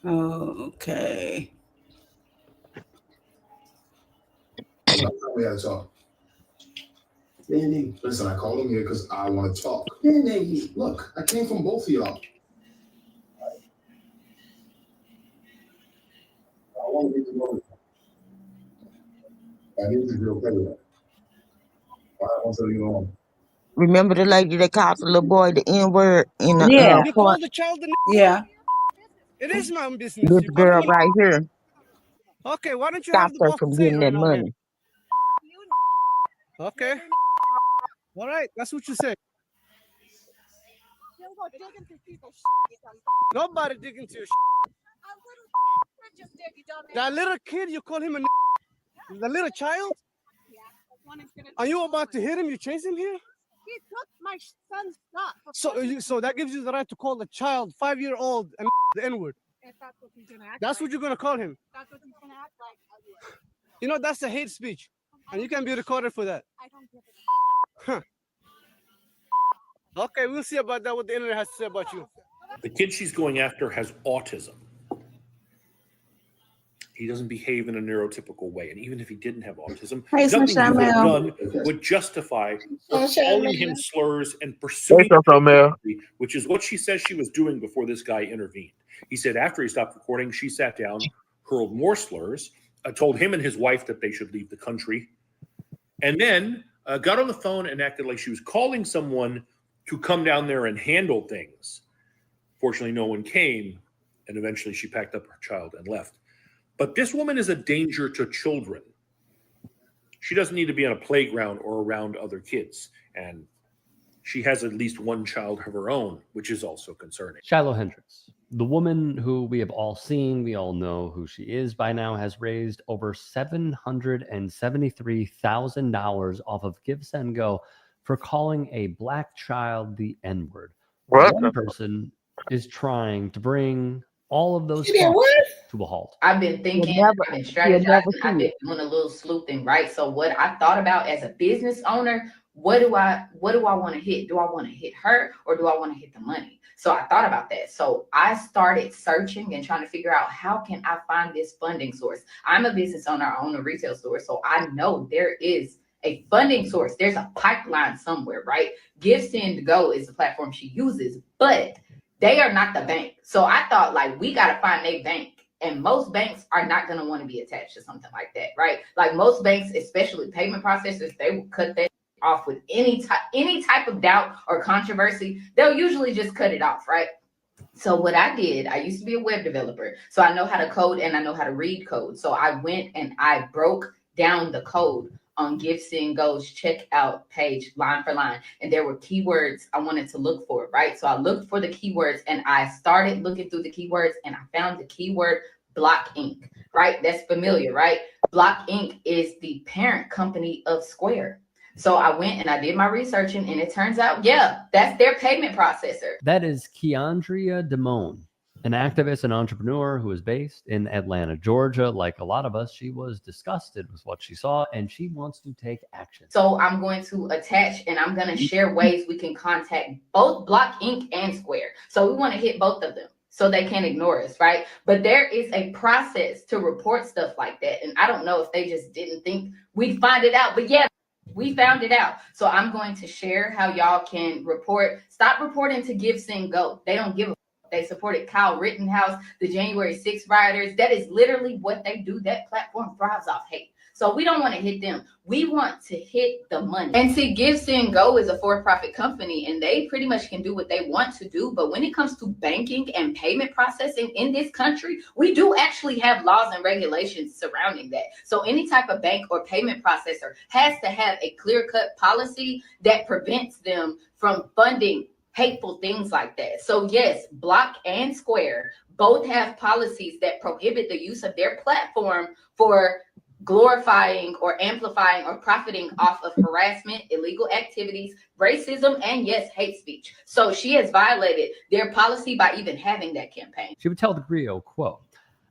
Okay. We had to talk. Benny. Listen, I called him here because I want to talk. Benny. Look, I came from both of y'all. I want to be the one. I need to be okay with that. I want to get on. Remember the lady that called the little boy the N-word in the Yeah. You call court? the child the Yeah. It is my own business. This You call girl him right here Okay, why don't you have stopped the her boss from say getting right that now, man? money. Okay. All right, that's what you say. Nobody dig into your That little kid, you call him a the little child? Are you about to hit him? You chase him here? He took my son's stuff. So that gives you the right to call a child 5-year-old and the N-word. If that's what he's gonna act That's like. what you're gonna call him. That's what he's gonna act like. You know, that's a hate speech. And you can be recorded for that. I don't give a Huh. Okay, we'll see about that, what the internet has to say about you. The kid she's going after has autism. He doesn't behave in a neurotypical way. And even if he didn't have autism, Hey, nothing he would have Shamel. done would justify her Shamel. calling him slurs and pursuing him, which is what she says she was doing before this guy intervened. He said after he stopped recording, she sat down, hurled more slurs, told him and his wife that they should leave the country, and then got on the phone and acted like she was calling someone to come down there and handle things. Fortunately, no one came, and eventually she packed up her child and left. But this woman is a danger to children. She doesn't need to be on a playground or around other kids. And she has at least one child of her own, which is also concerning. Shiloh Hendricks, the woman who we have all seen, we all know who she is by now, has raised over $773,000 off of GiveSendGo for calling a black child the N-word. What? One person is trying to bring all of those You did calls what? to a halt. I've been thinking, You'll I've never- been you'll never strategizing, I've see been it. doing a little sleuthing, right? So what I thought about as a business owner, what do I want to hit? Do I want to hit her or do I want to hit the money? So I thought about that. So I started searching and trying to figure out how can I find this funding source. I'm a business owner, I own a retail store, so I know there is a funding source. There's a pipeline somewhere, right? GiveSendGo is the platform she uses, but they are not the bank. So I thought like we got to find a bank. And most banks are not going to want to be attached to something like that, right? Like most banks, especially payment processors, they will cut that off with any type of doubt or controversy. They'll usually just cut it off, right? So what I did, I used to be a web developer, so I know how to code and I know how to read code. So I went and I broke down the code on GiveSendGo's checkout page line for line, and there were keywords I wanted to look for, right? So I looked for the keywords and I started looking through the keywords and I found the keyword Block Inc., right? That's familiar, right? Block Inc. is the parent company of Square. So I went and I did my researching, and it turns out, yeah, that's their payment processor. That is Keandria Damone, an activist and entrepreneur who is based in Atlanta, Georgia. Like a lot of us, she was disgusted with what she saw, and she wants to take action. So I'm going to attach and I'm going to share ways we can contact both Block Inc. and Square. So we want to hit both of them so they can't ignore us, right? But there is a process to report stuff like that. And I don't know if they just didn't think we'd find it out, but yeah, we found it out. So I'm going to share how y'all can report. Stop reporting to GiveSendGo. They don't give a fuck. They supported Kyle Rittenhouse, the January 6th rioters. That is literally what they do. That platform thrives off hate. So we don't want to hit them. We want to hit the money. And see, GiveSendGo is a for-profit company, and they pretty much can do what they want to do. But when it comes to banking and payment processing in this country, we do actually have laws and regulations surrounding that. So any type of bank or payment processor has to have a clear-cut policy that prevents them from funding hateful things like that. So yes, Block and Square both have policies that prohibit the use of their platform for glorifying or amplifying or profiting off of harassment, illegal activities, racism, and yes, hate speech. So she has violated their policy by even having that campaign. She would tell the Grio, quote,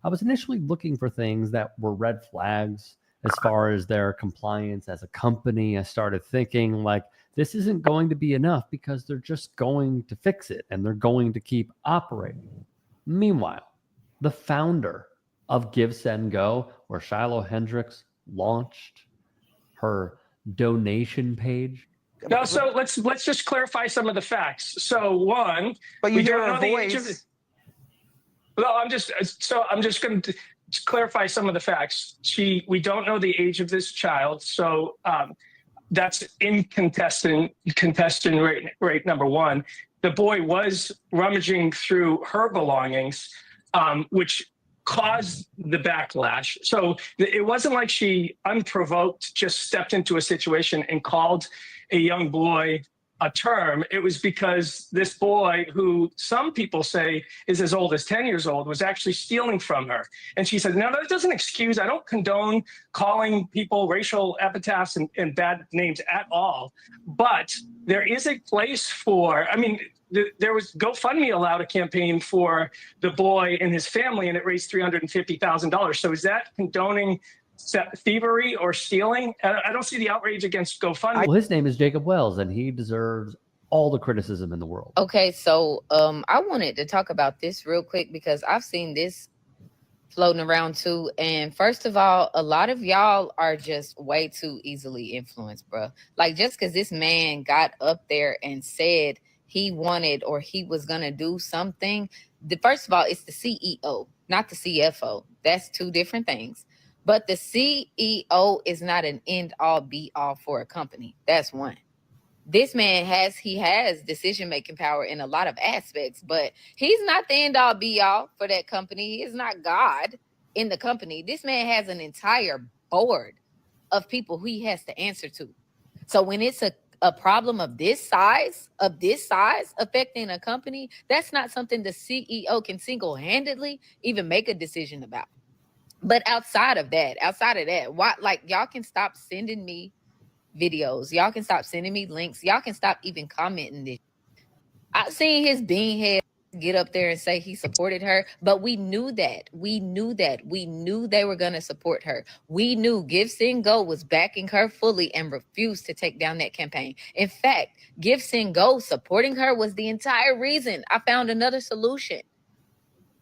I was initially looking for things that were red flags as far as their compliance as a company. I started thinking like, this isn't going to be enough because they're just going to fix it and they're going to keep operating. Meanwhile, the founder of GiveSendGo, where Shiloh Hendricks launched her donation page. No, so let's just clarify some of the facts. So one, but you we hear don't her know the age of voice. No, I'm just going to clarify some of the facts. We don't know the age of this child, so that's in contestant rate number one. The boy was rummaging through her belongings, which caused the backlash. So it wasn't like she unprovoked just stepped into a situation and called a young boy a term. It was because this boy, who some people say is as old as 10 years old, was actually stealing from her. And she said, no, that doesn't excuse, I don't condone calling people racial epithets and bad names at all. But there is a place for, I mean, there was GoFundMe allowed a campaign for the boy and his family, and it raised $350,000. So is that condoning thievery or stealing? I don't see the outrage against GoFundMe. Well, his name is Jacob Wells, and he deserves all the criticism in the world. Okay, so I wanted to talk about this real quick because I've seen this floating around too. And first of all, a lot of y'all are just way too easily influenced, bro. Like, just because this man got up there and said he wanted or he was going to do something, first of all, it's the CEO, not the CFO. That's two different things. But the CEO is not an end all be all for a company. That's one. This man has decision-making power in a lot of aspects, but he's not the end all be all for that company. He is not God in the company. This man has an entire board of people who he has to answer to. So when it's a problem of this size affecting a company, that's not something the CEO can single-handedly even make a decision about. But outside of that, why, like, y'all can stop sending me videos. Y'all can stop sending me links. Y'all can stop even commenting this. I've seen his beanhead get up there and say he supported her, but we knew that. We knew they were going to support her. We knew GiveSendGo was backing her fully and refused to take down that campaign. In fact, GiveSendGo supporting her was the entire reason I found another solution.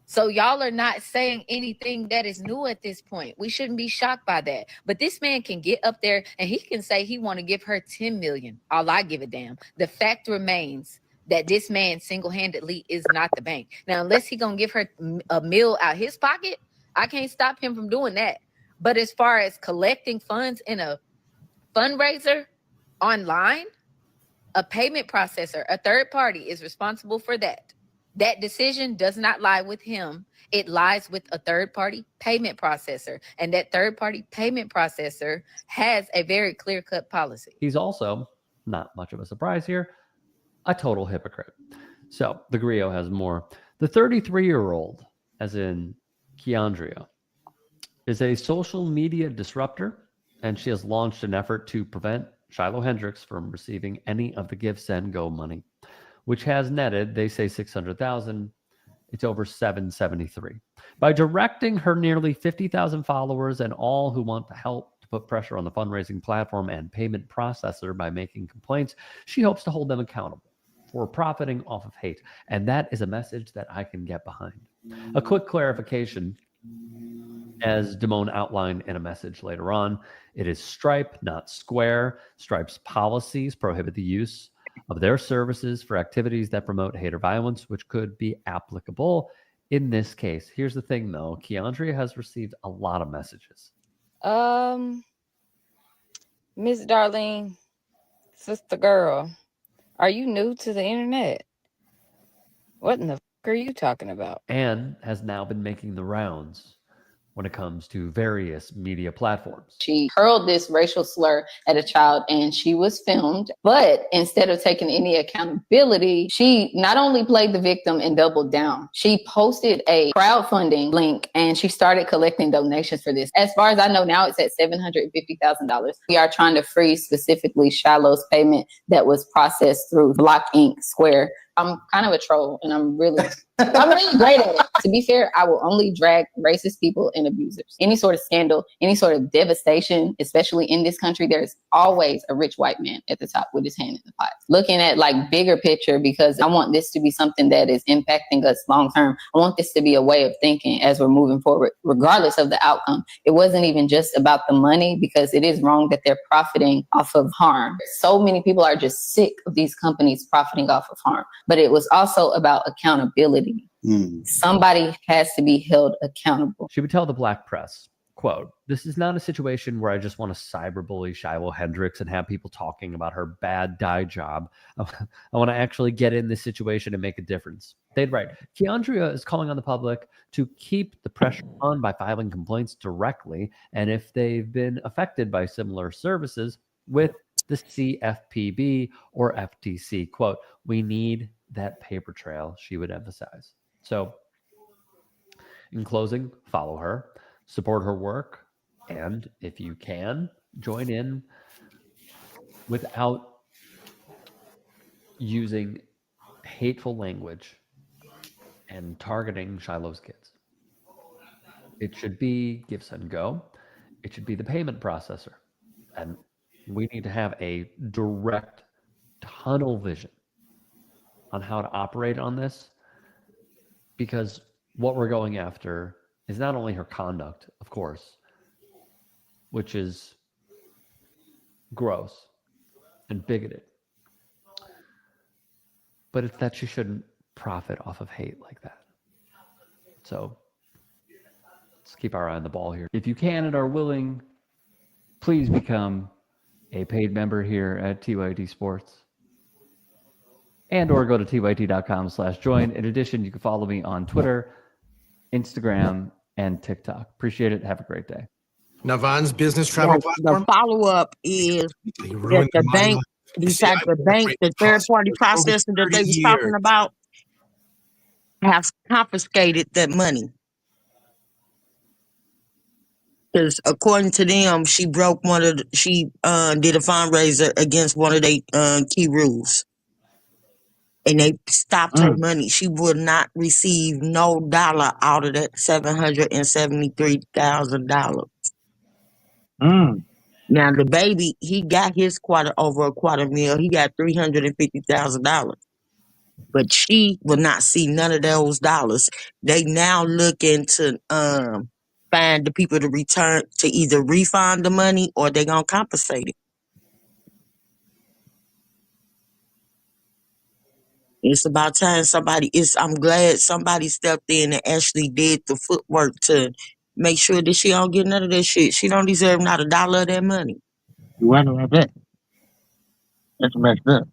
So y'all are not saying anything that is new at this point. We shouldn't be shocked by that. But this man can get up there and he can say he want to give her 10 million. All I give a damn. The fact remains that this man single-handedly is not the bank. Now, unless he gonna give her a meal out his pocket, I can't stop him from doing that. But as far as collecting funds in a fundraiser online, a payment processor, a third party is responsible for that. That decision does not lie with him. It lies with a third-party payment processor. And that third-party payment processor has a very clear-cut policy. He's also, not much of a surprise here, a total hypocrite. So the Grio has more. The 33-year-old, as in Keandria, is a social media disruptor, and she has launched an effort to prevent Shiloh Hendricks from receiving any of the Give, Send, Go money, which has netted, they say, $600,000. It's over $773. By directing her nearly 50,000 followers and all who want to help to put pressure on the fundraising platform and payment processor by making complaints, she hopes to hold them accountable for profiting off of hate. And that is a message that I can get behind. A quick clarification, as Damone outlined in a message later on, it is Stripe, not Square. Stripe's policies prohibit the use of their services for activities that promote hate or violence, which could be applicable in this case. Here's the thing, though. Keandria has received a lot of messages. Miss Darlene, sister girl, are you new to the internet? What in the f*** are you talking about? And has now been making the rounds when it comes to various media platforms. She hurled this racial slur at a child and she was filmed, but instead of taking any accountability, she not only played the victim and doubled down, she posted a crowdfunding link and she started collecting donations for this. As far as I know now, it's at $750,000. We are trying to freeze specifically Shiloh's payment that was processed through Block Inc. Square. I'm kind of a troll and I'm really great at it. To be fair, I will only drag racist people and abusers. Any sort of scandal, any sort of devastation, especially in this country, there's always a rich white man at the top with his hand in the pot. Looking at like bigger picture, because I want this to be something that is impacting us long term. I want this to be a way of thinking as we're moving forward, regardless of the outcome. It wasn't even just about the money, because it is wrong that they're profiting off of harm. So many people are just sick of these companies profiting off of harm. But it was also about accountability. Somebody has to be held accountable. She would tell the Black press, quote, "This is not a situation where I just want to cyberbully Shiloh Hendricks and have people talking about her bad dye job. I want to actually get in this situation and make a difference." They'd write, Keandria is calling on the public to keep the pressure on by filing complaints directly, and if they've been affected by similar services, with the CFPB or FTC. Quote, "We need that paper trail," she would emphasize. So in closing, follow her, support her work, and if you can, join in without using hateful language and targeting Shiloh's kids. It should be Give, Send, Go. It should be the payment processor. And we need to have a direct tunnel vision on how to operate on this, because what we're going after is not only her conduct, of course, which is gross and bigoted, but it's that she shouldn't profit off of hate like that. So let's keep our eye on the ball here. If you can and are willing, please become a paid member here at TYT Sports, and or go to tyt.com/join. In addition, you can follow me on Twitter, Instagram, and TikTok. Appreciate it. Have a great day. Navon's business travel platform. The follow-up is that the bank, the third-party processor that they was talking about, has confiscated that money. Because according to them, she broke she did a fundraiser against one of their key rules. And they stopped her money. She would not receive no dollar out of that $773,000. Now the baby, he got his over a $250,000. He got $350,000. But she will not see none of those dollars. They now looking to find the people to return, to either refund the money or they're gonna compensate it. It's about time I'm glad somebody stepped in and actually did the footwork to make sure that she don't get none of that shit. She don't deserve not a dollar of that money. You right about that. That's messed up.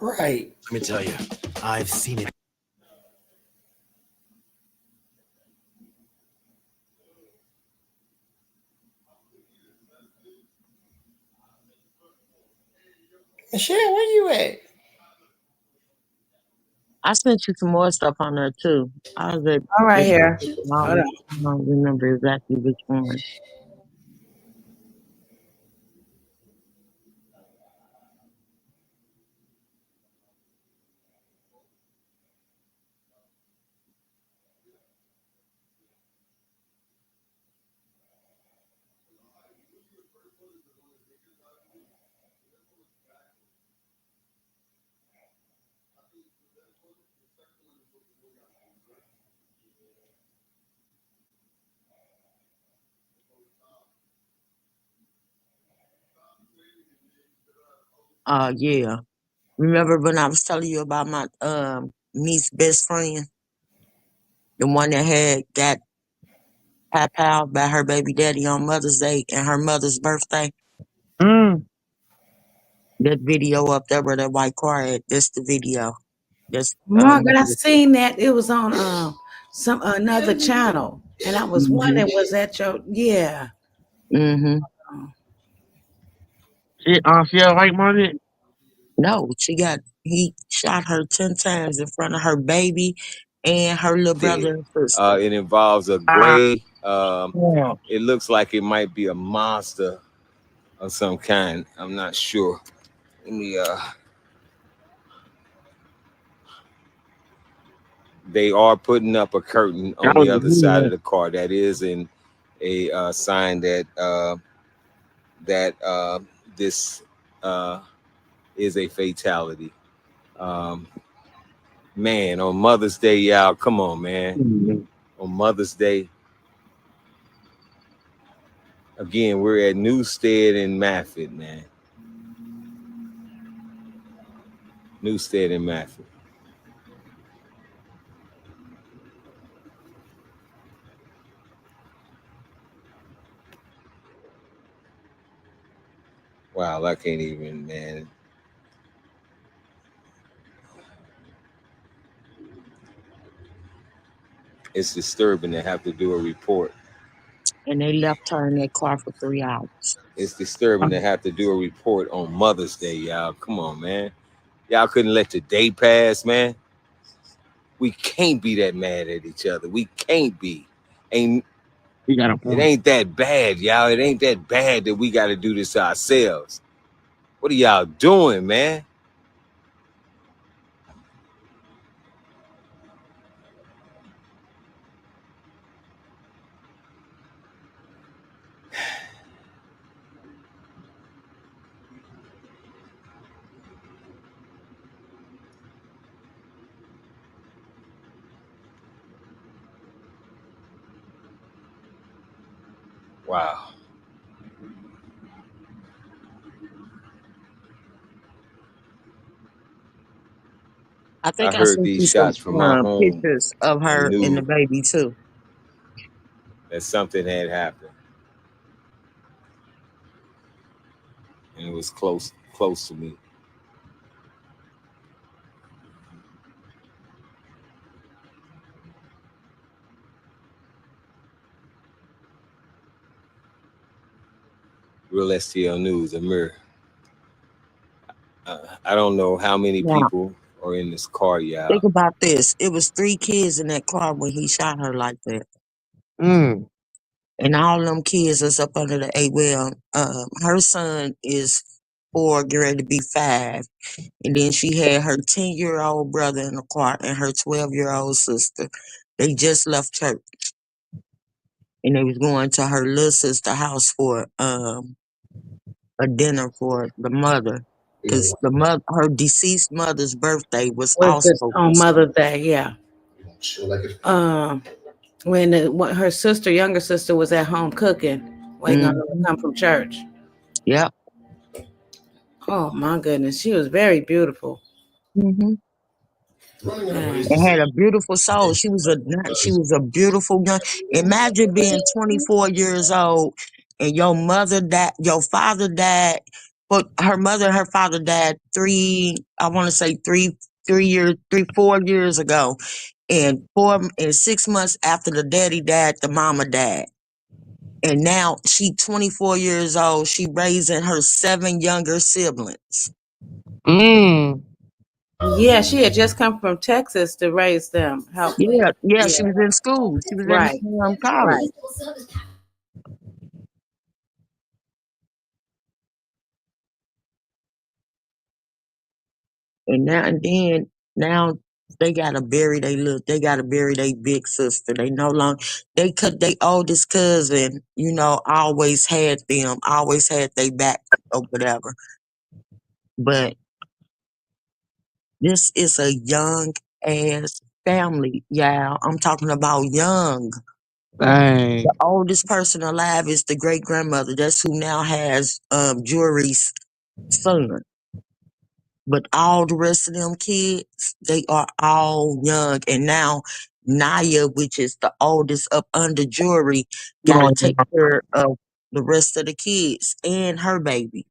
Right. Let me tell you, I've seen it. Michelle, where you at? I sent you some more stuff on there too. I was at All right, here. I Hold on. don't remember exactly which one. Yeah. Remember when I was telling you about my niece's best friend? The one that had got pal by her baby daddy on Mother's Day and her mother's birthday? That video up there where that white car at, that's the video. That's Margaret, I seen that. It was on some another channel. And I was wondering, was that your Mm-hmm. She had white money? No, he shot her 10 times in front of her baby and her little brother and sister. It involves a gray. It looks like it might be a monster of some kind. I'm not sure. Let me. They are putting up a curtain on the other side of the car. That is a sign that this is a fatality. Man, on Mother's Day, y'all, come on, man. On Mother's Day. Again, we're at Newstead in Mafford, man. Newstead in Mafford. Wow, I can't even, man. It's disturbing to have to do a report. And they left her in that car for 3 hours. It's disturbing to have to do a report on Mother's Day, y'all. Come on, man. Y'all couldn't let the day pass, man. We can't be that mad at each other. We can't be. It ain't that bad, y'all. It ain't that bad that we got to do this ourselves. What are y'all doing, man? Wow. I think I I heard sent you these some shots from my home. pictures of her knew and the baby too. that something had happened. And it was close to me. Real STL News, Amir. I don't know how many people are in this car, y'all. Think about this. It was 3 kids in that car when he shot her like that. And all them kids is up under the age. Well, her son is 4, getting ready to be 5. And then she had her 10-year-old brother in the car and her 12-year-old sister. They just left church. And they was going to her little sister's house for a dinner for the mother. Because her deceased mother's birthday was also on Mother's Day, yeah. When her sister, younger sister, was at home cooking, waiting on her to come from church. Yep. Oh my goodness, she was very beautiful. And had a beautiful soul. She was a beautiful young. Imagine being 24 years old and your mother died, your father died but her mother and her father died 4 years ago. And 6 months after the daddy died, the mama died. And now she 24 years old. She raising her 7 younger siblings. Yeah, she had just come from Texas to raise them. Help. Yeah, she was in school. She was Right. in college. Right. And now they gotta bury they gotta bury their big sister. They no longer they oldest cousin, always had their back or whatever. But this is a young ass family, y'all. I'm talking about young. Dang. The oldest person alive is the great grandmother. That's who now has Jury's son. But all the rest of them kids, they are all young. And now Naya, which is the oldest up under Jury, gotta take care of the rest of the kids and her baby.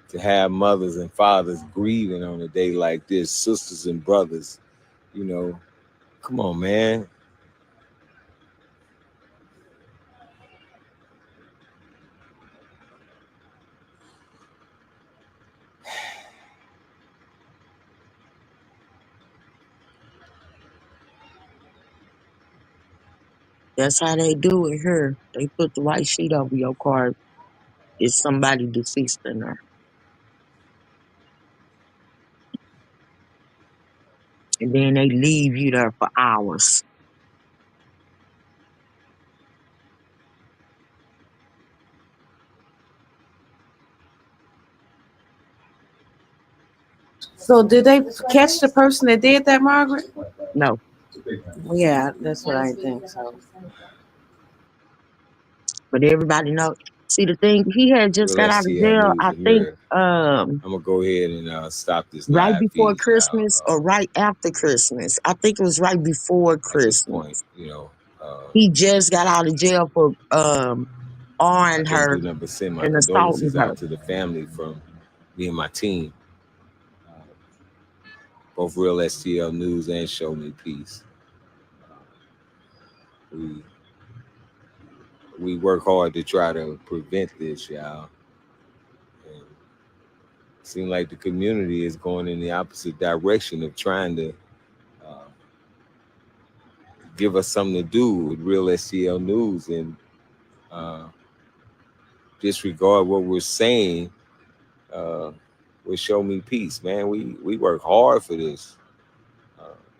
To have mothers and fathers grieving on a day like this, sisters and brothers, come on, man. That's how they do it here. They put the white sheet over your car. It's somebody deceased in there. And then they leave you there for hours. So did they catch the person that did that, Margaret? No. Yeah, that's what I think so. But everybody know. See, the thing, he had just got out of STL jail, News I think, America. I'm gonna go ahead and stop this right live before feed, Christmas or right after Christmas. I think it was right before at this Christmas. point. He just got out of jail for I arming can't her do nothing but send my and assaulting condolences her. out to the family from me and my team, both Real STL News and Show Me Peace. We work hard to try to prevent this, y'all. And it seems like the community is going in the opposite direction of trying to give us something to do with Real STL News and disregard what we're saying with Show Me Peace, man. We work hard for this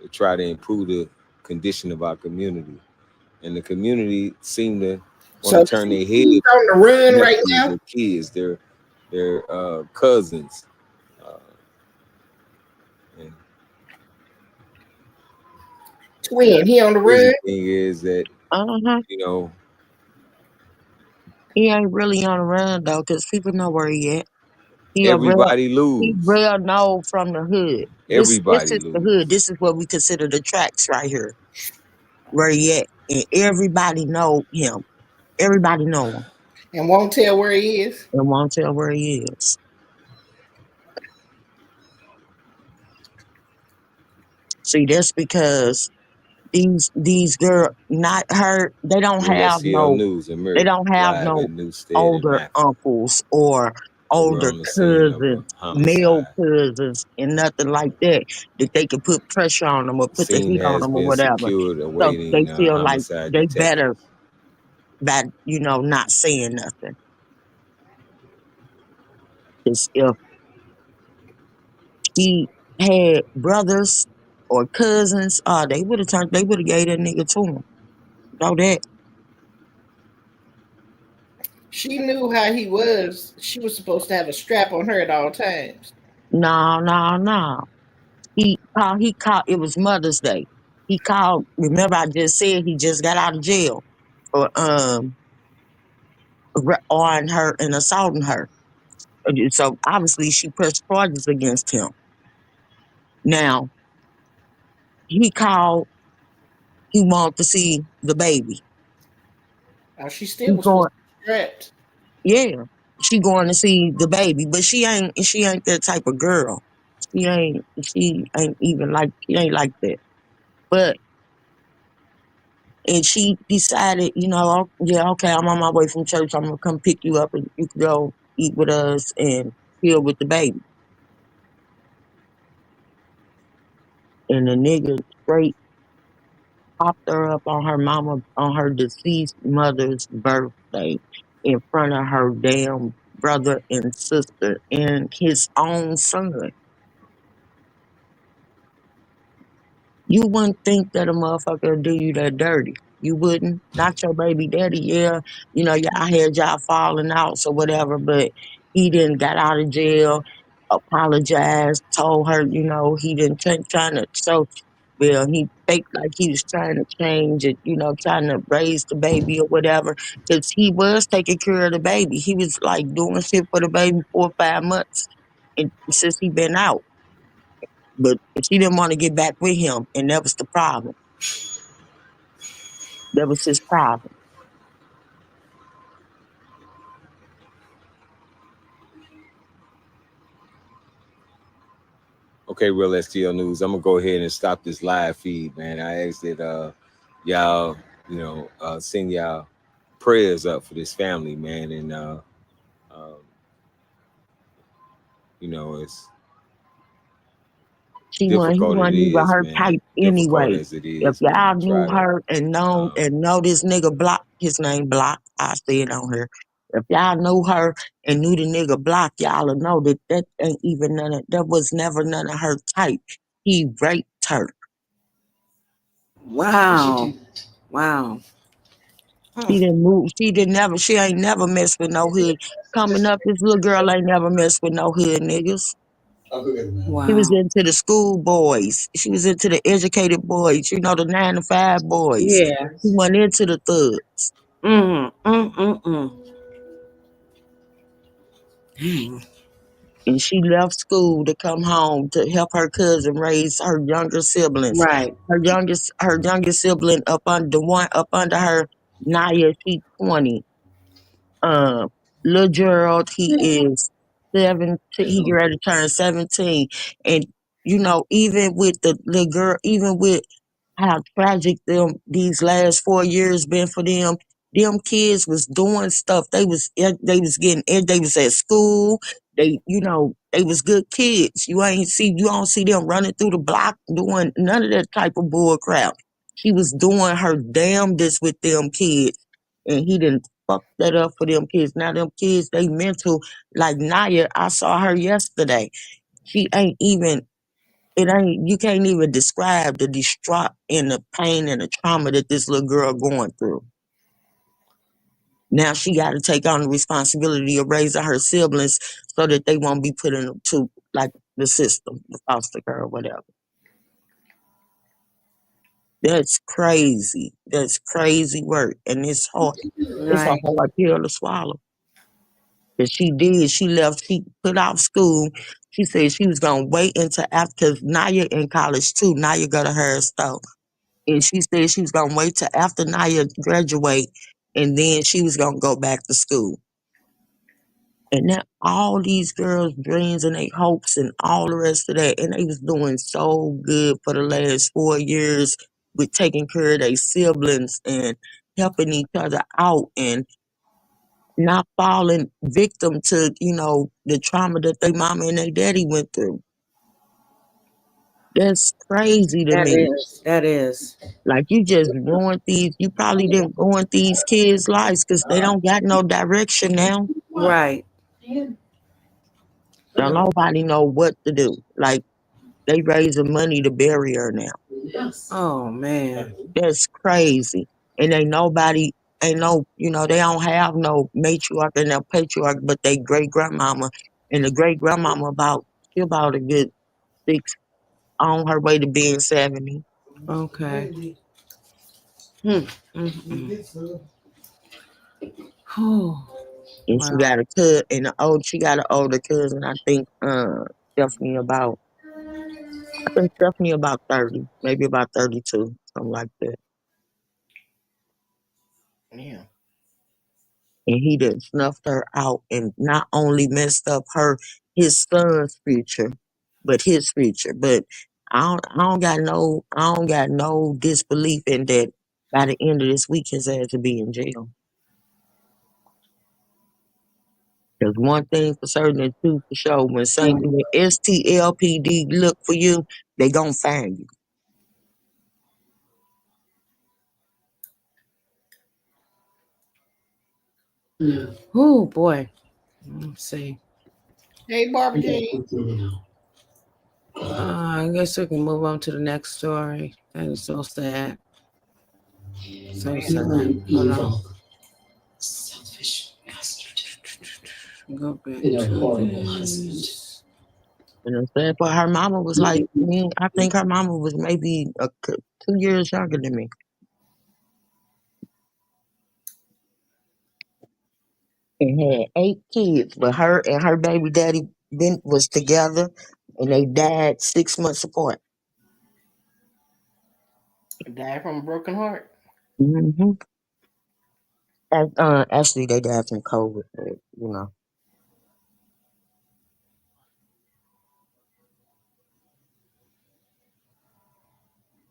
to try to improve the condition of our community. And the community seem to want to turn their head on the run right now. their kids, their cousins. And Twin, he on the crazy run. thing is that He ain't really on the run though, because people know where he at. He everybody He lose. real known from the hood. This Everybody is the lose. hood. This is what we consider the tracks right here. Where he at. And everybody know him. Everybody know him. And won't tell where he is. And won't tell where he is. See, that's because these girls, not her, they don't Real have STL News America, they don't have live no at Newstead and older Matthew. uncles or older on the scene of a cousins, homicide. male cousins, and nothing like that they can put pressure on them or put the Scene heat on has them or been whatever. secured, So awaiting they feel like homicide they detectives. better by not saying nothing. Because if he had brothers or cousins, they would have gave that nigga to him. Know that. She knew how he was. She was supposed to have a strap on her at all times. No. He called, it was Mother's Day. He called, remember I just said he just got out of jail for on her and assaulting her. So obviously she pressed charges against him. Now, he called, he wanted to see the baby. She He still was going, supposed to be strapped. yeah, she going to see the baby, but she ain't that type of girl. She ain't even like, she ain't like that. But, and she decided, you know, yeah, okay, I'm on my way from church. I'm going to come pick you up and you can go eat with us and chill with the baby. And the nigga straight popped her up on her deceased mother's birthday in front of her damn brother and sister and his own son. You wouldn't think that a motherfucker would do you that dirty. You wouldn't. Not your baby daddy. Yeah, you know, y'all had y'all falling out or whatever, but he didn't got out of jail, apologized, told her, you know, he didn't trying to so well, he faked like he was trying to change it, you know, trying to raise the baby or whatever. Because he was taking care of the baby. He was like doing shit for the baby 4 or 5 months and since he been out. But she didn't want to get back with him, and that was the problem. That was his problem. Okay, Real STL News. I'm gonna go ahead and stop this live feed, man. I asked that y'all, you know, send y'all prayers up for this family, man, and you know, it's He difficult. It wasn't even is, her man. type Difficult anyway. as it If is, man. y'all I knew try to. her and know this nigga Block, his name Block, I say it on her. If y'all knew her and knew the nigga Block, y'all would know that ain't even that was never none of her type. He raped her. Wow. Wow. She didn't move. She ain't never messed with no hood. Coming up, this little girl ain't never messed with no hood niggas. She was Wow. into the school boys. She was into the educated boys, you know, the 9 to 5 boys. Yeah. She went into the thugs. Dang. And she left school to come home to help her cousin raise her younger siblings. Right. Her youngest sibling up under her, Naya, she 20. Lil Gerald, he is 17. He get ready to turn 17. And you know, even with the little girl, even with how tragic these last 4 years been for them. Them kids was doing stuff. They was at school. They was good kids. You don't see them running through the block doing none of that type of bull crap. She was doing her damnedest with them kids. And he didn't fuck that up for them kids. Now them kids, they mental, like Naya, I saw her yesterday. She ain't even you can't even describe the distraught and the pain and the trauma that this little girl going through. Now she got to take on the responsibility of raising her siblings so that they won't be put into like the system, the foster care or whatever. That's crazy. That's crazy work. And it's hard. It's a Right. hard pill to swallow. But she did. She left. She put out school. She said she was going to wait until after, because Naya in college too. Naya go to her stuff. And she said she was going to wait till after Naya graduate, and then she was going to go back to school. And that all these girls' dreams and their hopes and all the rest of that, and they was doing so good for the last 4 years with taking care of their siblings and helping each other out and not falling victim to, the trauma that their mama and their daddy went through. That's crazy to me. That is. Like you probably didn't ruin these kids' lives because they don't got no direction now. Right. Don't nobody know what to do. Like they raising money to bury her now. Yes. Oh man. That's crazy. And they don't have no matriarch and no patriarch, but they great grandmama. And the great grandmama she about a good 6 on her way to being 70. Okay. Oh. And she got she got an older cousin, I think, definitely about I think Stephanie about 30, maybe about 32, something like that. Yeah. And he done snuffed her out and not only messed up his son's future, but his future. But I don't got no disbelief in that by the end of this week his ass to be in jail. Because one thing for certain and two for sure, when STLPD look for you, they gonna find you. Oh boy. Let's see. Hey, Barbara Jean. I guess we can move on to the next story. That is so sad. So sad. Hold on. Selfish bastard. Go back to this. And the sad part, her mama was like me. I think her mama was maybe 2 years younger than me. And had 8 kids, but her and her baby daddy was together, and they died 6 months apart. Died from a broken heart. Mm-hmm. Actually, they died from COVID, but, you know.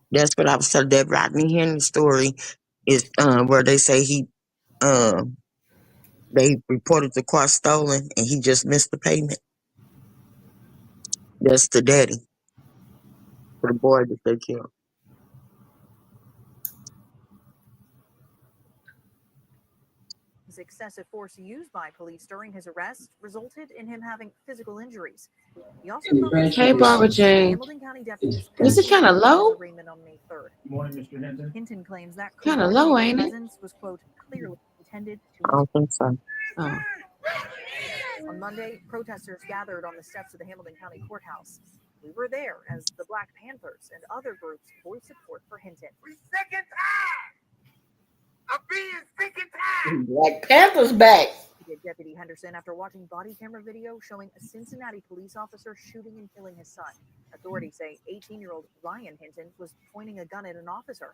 That's what I was telling. That Rodney Henry story is where they say they reported the car stolen and he just missed the payment. That's the daddy for the boy that they killed. Excessive force used by police during his arrest resulted in him having physical injuries. He also Hey, Barbara Jane. Hamilton County deputies Is it kind of low? agreement on May 3rd. Morning, Mr. Hinton. Hinton claims that Kind of low, ain't it? presence was, quote, clearly intended I don't think so. Oh. On Monday, protesters gathered on the steps of the Hamilton County Courthouse. We were there as the Black Panthers and other groups voiced support for Hinton. We sick and tired of being sick and tired. Black Panthers back. Deputy Henderson after watching body camera video showing a Cincinnati police officer shooting and killing his son. Authorities say 18-year-old Ryan Hinton was pointing a gun at an officer.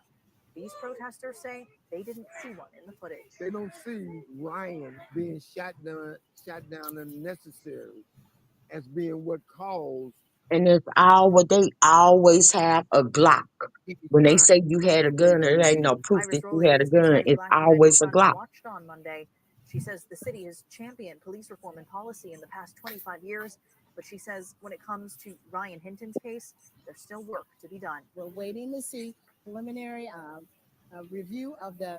These protesters say they didn't see one in the footage. They don't see Ryan being shot down unnecessarily as being what caused. And it's what they always have a Glock. When they say you had a gun, there ain't no proof that you had a gun. It's always a Glock. Watched on Monday. She says the city has championed police reform and policy in the past 25 years, but she says when it comes to Ryan Hinton's case, there's still work to be done. We're waiting to see preliminary review of the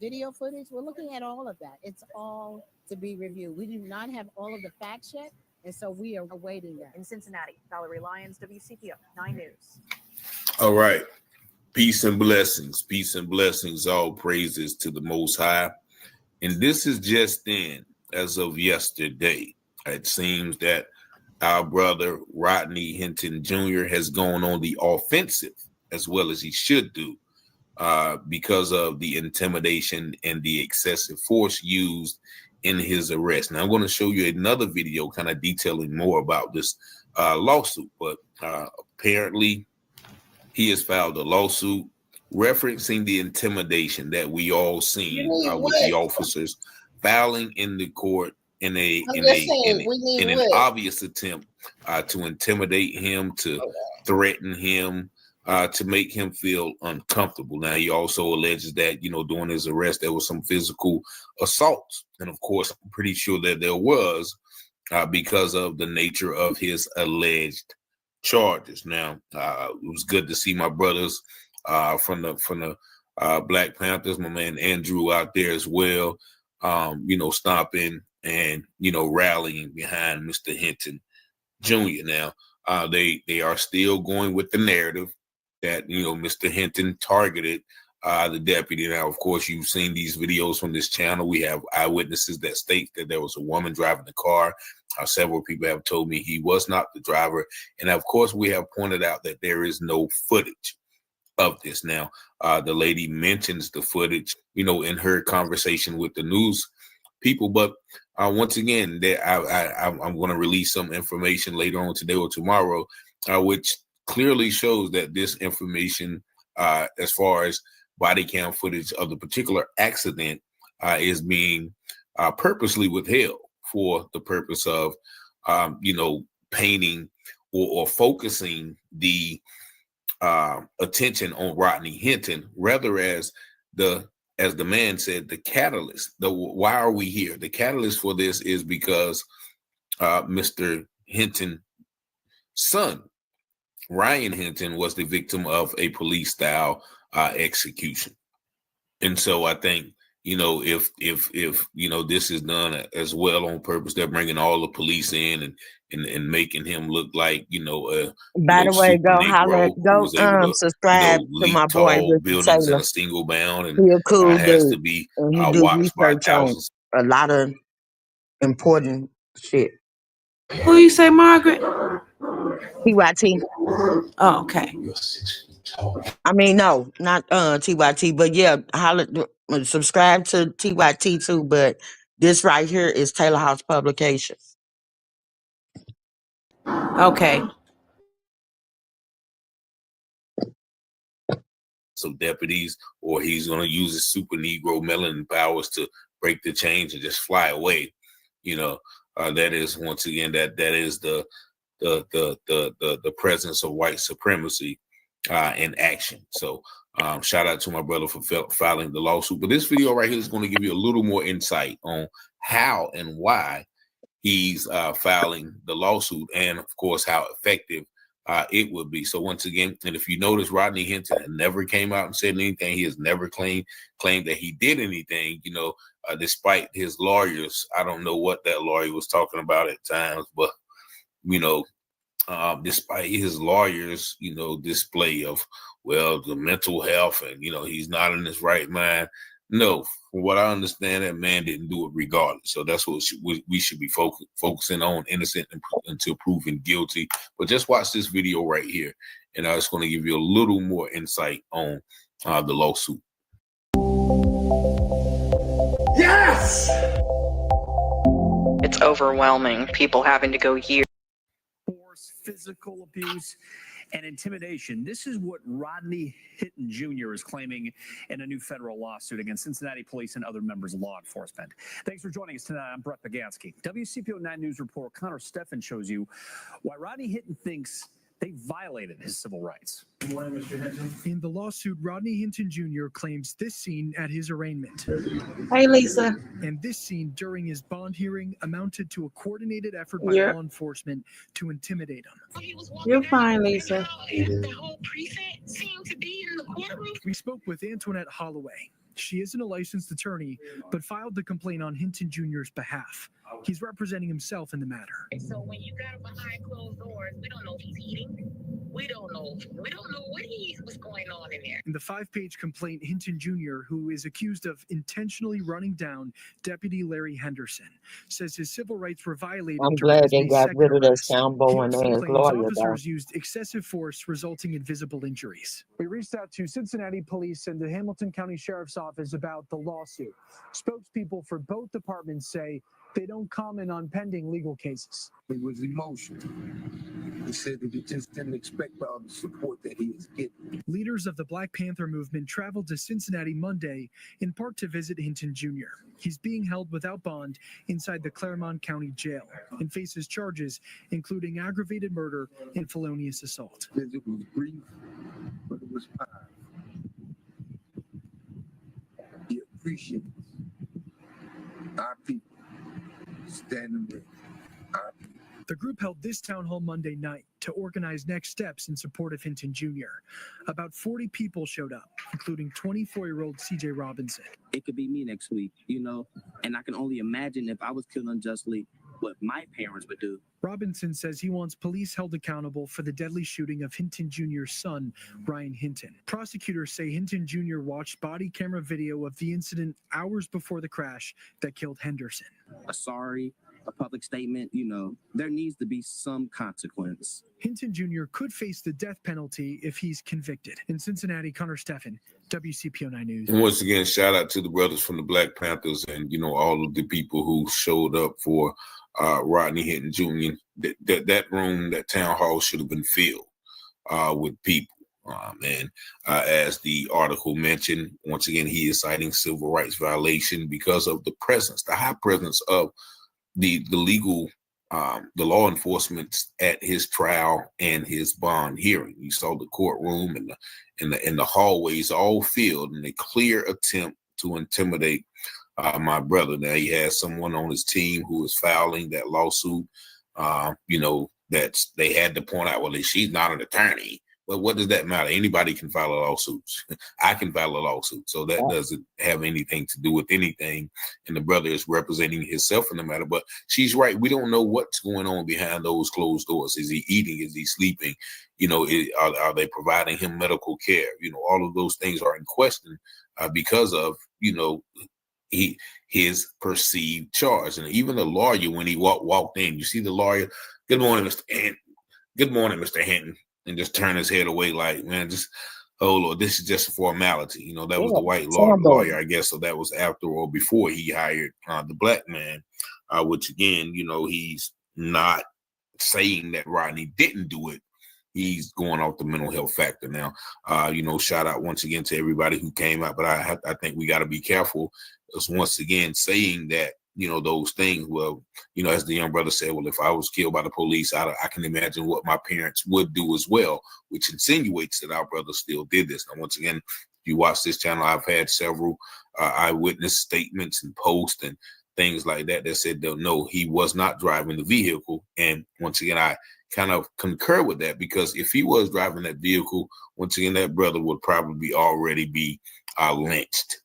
video footage. We're looking at all of that. It's all to be reviewed. We do not have all of the facts yet, and so we are awaiting that. In Cincinnati, Valerie Lyons, WCPO 9 News. All right. Peace and blessings. Peace and blessings. All praises to the Most High. And this is just in, as of yesterday. It seems that our brother Rodney Hinton Jr. has gone on the offensive as well as he should do because of the intimidation and the excessive force used in his arrest. Now, I'm going to show you another video kind of detailing more about this lawsuit, but apparently he has filed a lawsuit referencing the intimidation that we all seen with the officers filing in the court in an obvious attempt to intimidate him, to threaten him, to make him feel uncomfortable. Now, he also alleges that, during his arrest, there was some physical assaults. And of course, I'm pretty sure that there was because of the nature of his alleged charges. Now, it was good to see my brothers from the Black Panthers, my man Andrew out there as well, stopping and, rallying behind Mr. Hinton Jr. Now, they are still going with the narrative that, Mr. Hinton targeted the deputy. Now, of course, you've seen these videos from this channel. We have eyewitnesses that state that there was a woman driving the car. Several people have told me he was not the driver. And of course, we have pointed out that there is no footage of this. Now, the lady mentions the footage, in her conversation with the news people. But once again, I'm going to release some information later on today or tomorrow, which clearly shows that this information, as far as body cam footage of the particular accident, is being purposely withheld for the purpose of, painting or focusing the attention on Rodney Hinton, rather as the man said, the catalyst. Why are we here? The catalyst for this is because Mr. Hinton's son, Ryan Hinton, was the victim of a police style execution. And so I think, if this is done as well on purpose, they're bringing all the police in and making him look like, By the way, go holler, go subscribe to my boy Ricky buildings in Taylor. a single bound, and He a cool has dude, to be and he do watched by research on thousands. a lot of important shit. Who you say, Margaret? TYT. Oh, okay. I mean, no, not TYT, but yeah, holler, subscribe to TYT too. But this right here is Taylor House Publications. Okay. Some deputies, or he's going to use his super Negro melanin powers to break the chains and just fly away. That is, once again, that is the presence of white supremacy in action. So shout out to my brother for filing the lawsuit. But this video right here is going to give you a little more insight on how and why he's filing the lawsuit, and of course how effective it would be. So once again, and if you notice, Rodney Hinton never came out and said anything. He has never claimed that he did anything, despite his lawyers. I don't know what that lawyer was talking about at times, but despite his lawyers, display of, the mental health and, he's not in his right mind. No, from what I understand, that man didn't do it regardless. So that's what we should be focusing on, innocent until proven guilty. But just watch this video right here, and it's going to give you a little more insight on the lawsuit. Yes! It's overwhelming. People having to go years. Force, physical abuse, and intimidation. This is what Rodney Hinton Jr. is claiming in a new federal lawsuit against Cincinnati police and other members of law enforcement. Thanks for joining us tonight. I'm Brett Bagansky. WCPO 9 News reporter Connor Steffen shows you why Rodney Hinton thinks they violated his civil rights. Good morning, Mr. Hinton. In the lawsuit, Rodney Hinton Jr. claims this scene at his arraignment. Hey, Lisa. And this scene during his bond hearing amounted to a coordinated effort by Yeah. law enforcement to intimidate him. You're fine, Lisa. We spoke with Antoinette Holloway. She isn't a licensed attorney, but filed the complaint on Hinton Jr.'s behalf. He's representing himself in the matter. So when you got him behind closed doors, we don't know if he's eating. We don't know what's going on in there. In the 5-page complaint, Hinton Jr., who is accused of intentionally running down Deputy Larry Henderson, says his civil rights were violated. I'm during glad his they May got 2nd rid of that arrest. Sambo He and also his claims lawyer, though. officers used excessive force, resulting in visible injuries. We reached out to Cincinnati Police and the Hamilton County Sheriff's Office about the lawsuit. Spokespeople for both departments say they don't comment on pending legal cases. It was emotional. He said that he just didn't expect all the support that he is getting. Leaders of the Black Panther movement traveled to Cincinnati Monday, in part to visit Hinton Jr. He's being held without bond inside the Claremont County Jail and faces charges including aggravated murder and felonious assault. It was brief, but it was powerful. He appreciates our people standing with our people. The group held this town hall Monday night to organize next steps in support of Hinton Jr. About 40 people showed up, including 24-year-old CJ Robinson. It could be me next week, and I can only imagine if I was killed unjustly, what my parents would do. Robinson says he wants police held accountable for the deadly shooting of Hinton Jr.'s son, Ryan Hinton. Prosecutors say Hinton Jr. watched body camera video of the incident hours before the crash that killed Henderson. A sorry, a public statement, there needs to be some consequence. Hinton Jr. could face the death penalty if he's convicted. In Cincinnati, Connor Steffen, WCPO 9 News. And once again, shout out to the brothers from the Black Panthers and, all of the people who showed up for Rodney Hinton Jr. That room, that town hall should have been filled. with people. And as the article mentioned, once again, he is citing civil rights violation because of the presence, the high presence of the legal, the law enforcement at his trial and his bond hearing. You saw the courtroom and the hallways all filled in a clear attempt to intimidate my brother. Now he has someone on his team who is filing that lawsuit. That they had to point out, well, she's not an attorney. But what does that matter? Anybody can file a lawsuit. I can file a lawsuit. So that doesn't have anything to do with anything. And the brother is representing himself in the matter. But she's right. We don't know what's going on behind those closed doors. Is he eating? Is he sleeping? Are they providing him medical care? All of those things are in question because of, his perceived charge. And even the lawyer, when he walked in, you see the lawyer, good morning, Mr. Hinton. Good morning, Mr. Hinton. And just turn his head away like, man, oh, Lord, this is just a formality. That was the white lawyer, I guess. So that was after or before he hired the black man, which again, he's not saying that Rodney didn't do it. He's going off the mental health factor now. Shout out once again to everybody who came out. But I think we got to be careful. Because once again, saying that, those things, well, as the young brother said, well, if I was killed by the police, I can imagine what my parents would do as well, which insinuates that our brother still did this. Now, once again, if you watch this channel, I've had several eyewitness statements and posts and things like that said, no, he was not driving the vehicle. And once again, I kind of concur with that, because if he was driving that vehicle, once again, that brother would probably already be lynched.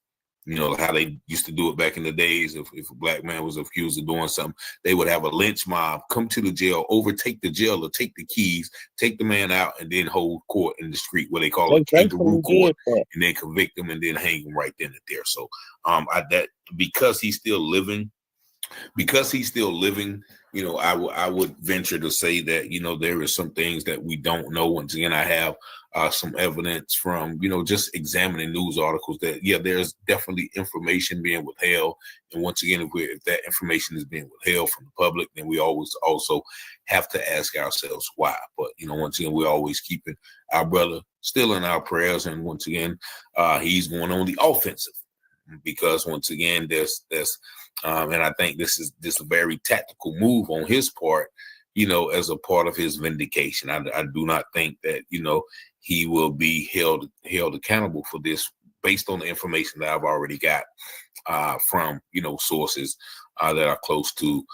How they used to do it back in the days. If a black man was accused of doing something, they would have a lynch mob come to the jail, overtake the jailer, take the keys, take the man out, and then hold court in the street where they call it kangaroo court, and then convict him and then hang him right then and there. So because he's still living, I would venture to say that, there is some things that we don't know. Once again, I have some evidence from, just examining news articles that, there's definitely information being withheld. And once again, if that information is being withheld from the public, then we always also have to ask ourselves why. But, once again, we're always keeping our brother still in our prayers. And once again, he's going on the offensive. Because once again, there's and I think this is a very tactical move on his part, as a part of his vindication. I do not think that, he will be held accountable for this based on the information that I've already got from, sources that are close to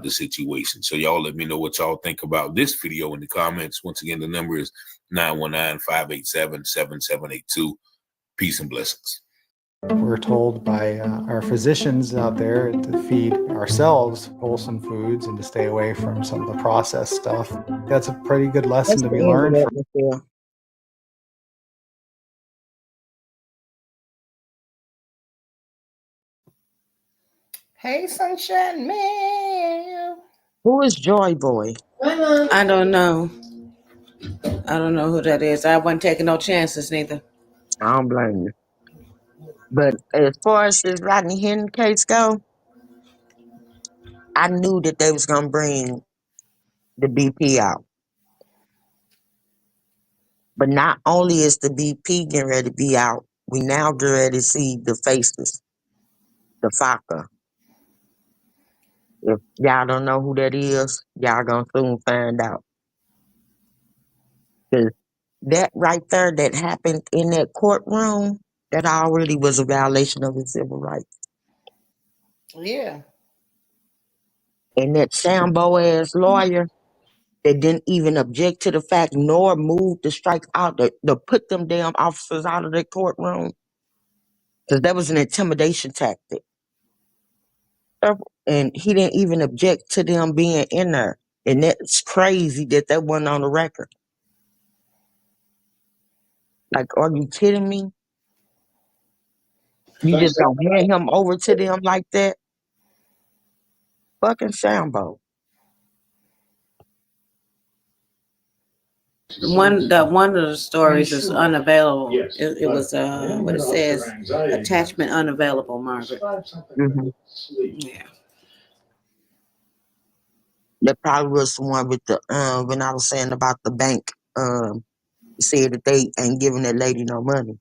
the situation. So y'all let me know what y'all think about this video in the comments. Once again, the number is 919-587-7782. Peace and blessings. We're told by our physicians out there to feed ourselves wholesome foods and to stay away from some of the processed stuff. That's a pretty good lesson to be learned from. Hey, Sunshine Man. Who is Joy Boy? I don't know. I don't know who that is. I wasn't taking no chances neither. I don't blame you. But as far as this Rodney Hinton case go, I knew that they was going to bring the BP out. But not only is the BP getting ready to be out, we now get ready to see the faces, the FACA. If y'all don't know who that is, y'all going to soon find out. Because that right there that happened in that courtroom, that already was a violation of his civil rights. Yeah. And that Sambo-ass lawyer that didn't even object to the fact nor move to strike out, to put them damn officers out of the courtroom. Because that was an intimidation tactic. And he didn't even object to them being in there. And that's crazy that wasn't on the record. Like, are you kidding me? You just don't hand him over to them like that? Fucking Sambo. One of the stories is unavailable. It was what it says, attachment unavailable, Margaret. Mm-hmm. Yeah. That probably was the one with the when I was saying about the bank said that they ain't giving that lady no money.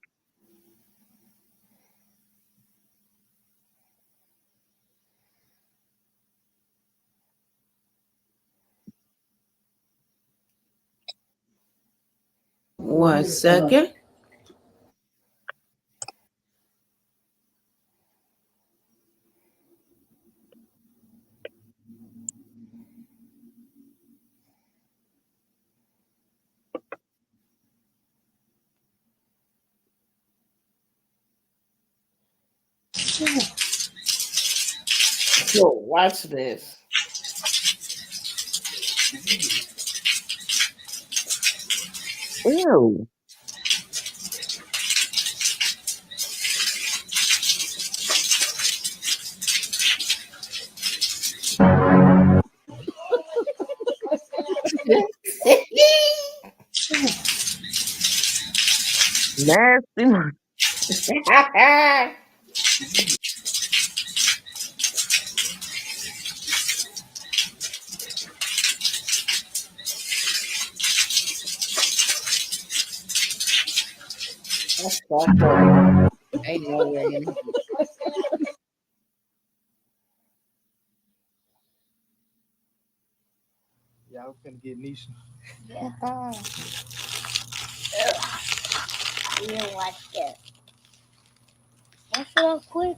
One second. Yo, watch this. Ew. Nasty. That's fucked up. Ain't no way. Y'all finna get Nisha. Yeah. You didn't watch it. Watch it up quick.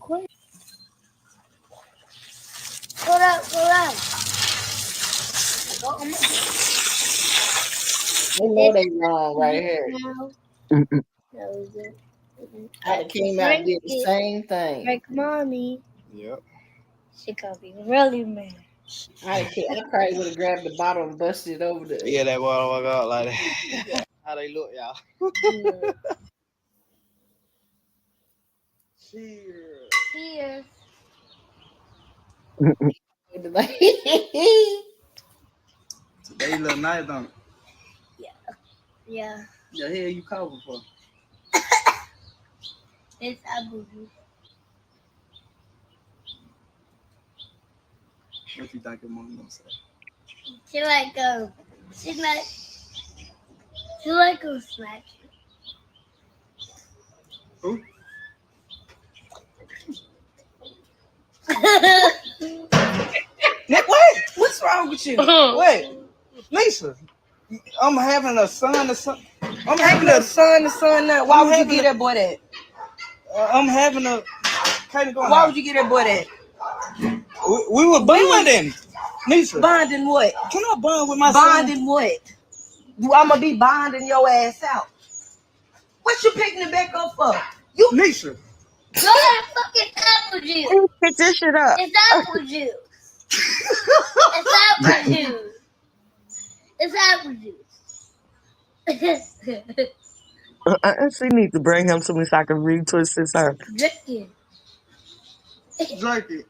Hold up. They know they wrong right here. Mm-mm. I came out and did the same thing. Like mommy. Yep. She gonna be really mad. I probably would have grabbed the bottle and busted it over the. Yeah, that one got like that. How they look, y'all? Cheers. Cheers. Today little night, don't it? Yeah. The hell you coughing for? It's Abu. What you think your mom gonna say? She like to smack you. Who? What? What's wrong with you? What? Lisa, I'm having a son or something. I'm having a son now. Why would you get that boy that? I'm having a. Why would you get that boy that? We were bonding. Lisa. Bonding what? Can I bond with my son? Bonding what? I'm going to be bonding your ass out. What you picking it back up for? You. Lisa. Go ahead, fucking apple juice. Pick this shit up. It's apple juice. It's apple juice. It's apple juice. She needs to bring him to me so I can retwist his hair. Drink it. Drink it.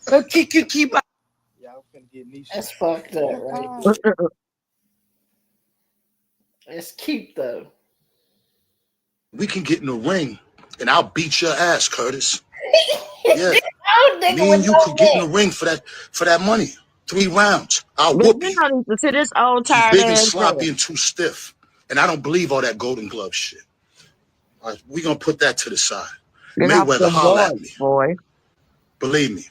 Go keep out. Y'all finna get Nisha. That's fucked up, right? It's cute though. We can get in the ring and I'll beat your ass, Curtis. Yeah. Me and you could get in the ring for that money. 3 rounds. I'll whoop you. You need to sit this old Too tired big and ass sloppy down. and too stiff. And I don't believe all that Golden Glove shit. All right, we're going to put that to the side. Get off Mayweather, the holler at me. boy. Believe me.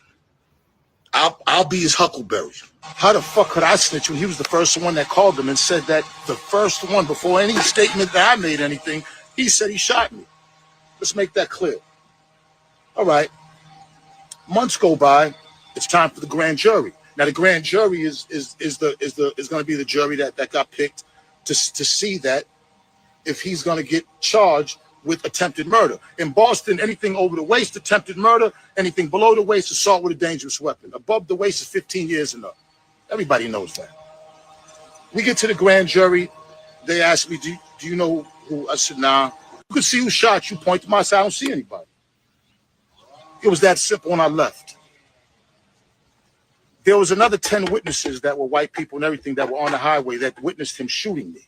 I'll be his Huckleberry. How the fuck could I snitch when he was the first one that called him and said that the first one, before any statement that I made anything, he said he shot me. Let's make that clear. All right. Months go by. It's time for the grand jury. Now the grand jury is going to be the jury that got picked to see that if he's going to get charged with attempted murder. In Boston, anything over the waist, attempted murder. Anything below the waist, assault with a dangerous weapon. Above the waist is 15 years and up. Everybody knows that. We get to the grand jury. They ask me, do you know who? I said, nah. You can see who shot you. Point to my side. I don't see anybody. It was that simple when I left. There was another 10 witnesses that were white people and everything that were on the highway that witnessed him shooting me.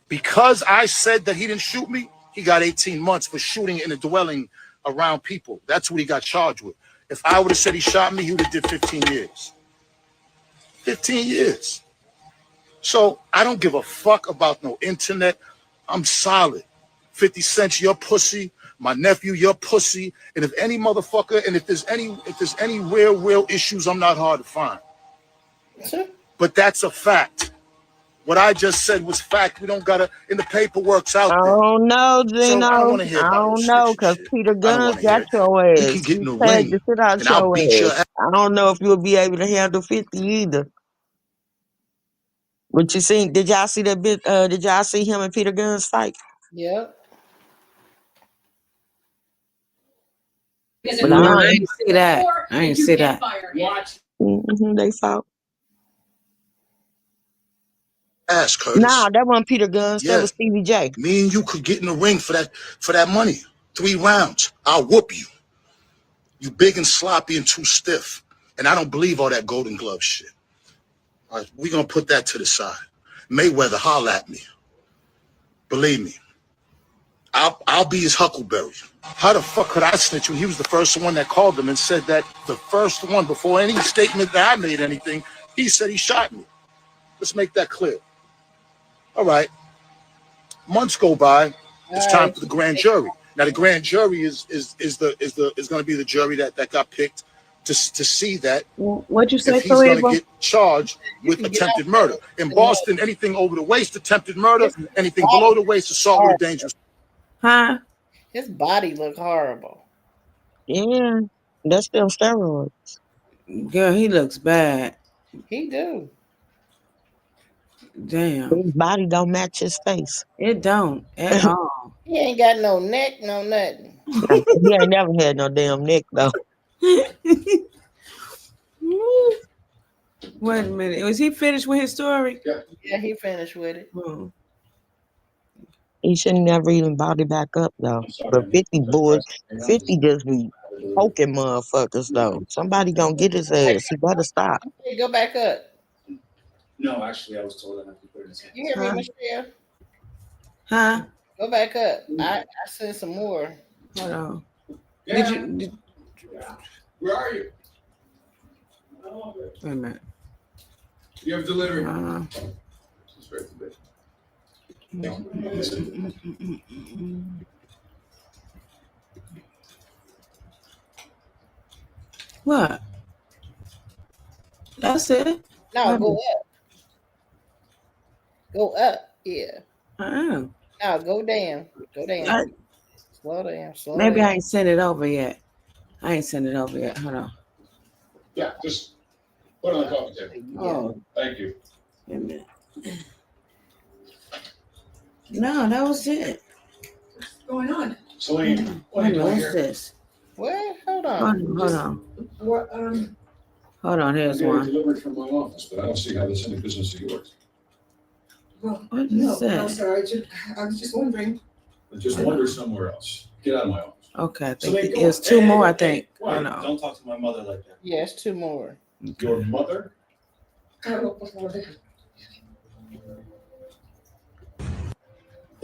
Because I said that he didn't shoot me, he got 18 months for shooting in a dwelling around people. That's what he got charged with. If I would have said he shot me, he would have did 15 years. 15 years. So I don't give a fuck about no internet. I'm solid. 50 Cent, your pussy. My nephew, your pussy. And if any motherfucker, and if there's any real issues, I'm not hard to find. But that's a fact. What I just said was fact. We don't gotta, and the paperwork's out I there. don't know, So Gino. I don't want to hear I about no don't know, snitching because shit. Peter I don't Guns want to hear got it. your We ass. can get He in the tagged ring, the shit out and I'll your beat your ass. ass. I don't know if you'll be able to handle 50 either. What you seen? Did y'all see that bit? Did y'all see him and Peter Guns fight? Yep. But No, I I don't. ain't see that. I ain't see that. They fought. Ass, Curtis. Nah, that wasn't Peter Guns. That Yeah. was Stevie J. Me and you could get in the ring for that money. 3 rounds. I'll whoop you. You big and sloppy and too stiff. And I don't believe all that Golden Glove shit. All right, we're gonna put that to the side. Mayweather, holla at me. Believe me. I'll be his Huckleberry. How the fuck could I snitch when he was the first one that called him and said that the first one, before any statement that I made anything, he said he shot me. Let's make that clear. All right. Months go by. It's time for the grand jury. Now the grand jury is going to be the jury that got picked to see that What'd you say, if he's going to Khalifa? get charged with attempted murder. In Boston, anything over the waist, attempted murder. Anything below the waist, assault with a dangerous. Huh? His body look horrible. Yeah, that's them steroids. Girl, he looks bad. He do. Damn. His body don't match his face. It don't at all. He ain't got no neck, no nothing. He ain't never had no damn neck though. Wait a minute. Was he finished with his story? Yeah, he finished with it. He should never even body back up though. But 50 boys, 50 just be poking motherfuckers though. Somebody gonna get his ass. He better stop. Hey, go back up. No, actually, I was told I have to put it in his hand. You hear me, Michelle? Huh? Go back up. I said some more. Hold on. Yeah. Did Where are you? wait a minute. You have delivery. It's right to bed. What? That's it. No, go up. Go up. Yeah. Oh. No, go down. Go down. Slow down. Slow Maybe down. I ain't sent it over yet. I ain't sent it over yet. Hold on. Yeah, just put it on the coffee table. Oh. Thank you. Wait a minute. No, that was it. What's going on? Celine, what are Wait you a minute, doing what's here? this? What? Hold Hold on. on, hold on. What, Hold on, here's I got it one. delivered from my office, but I don't see how there's any business of yours. well, What is no, that? I'm sorry. I was just wondering. But just wander somewhere else. Get out of my office. Okay, I So think they go it's on. two Hey, more, I hey, think. wait, Hold on. don't talk to my mother like that. Yes, 2 more. Your mother? They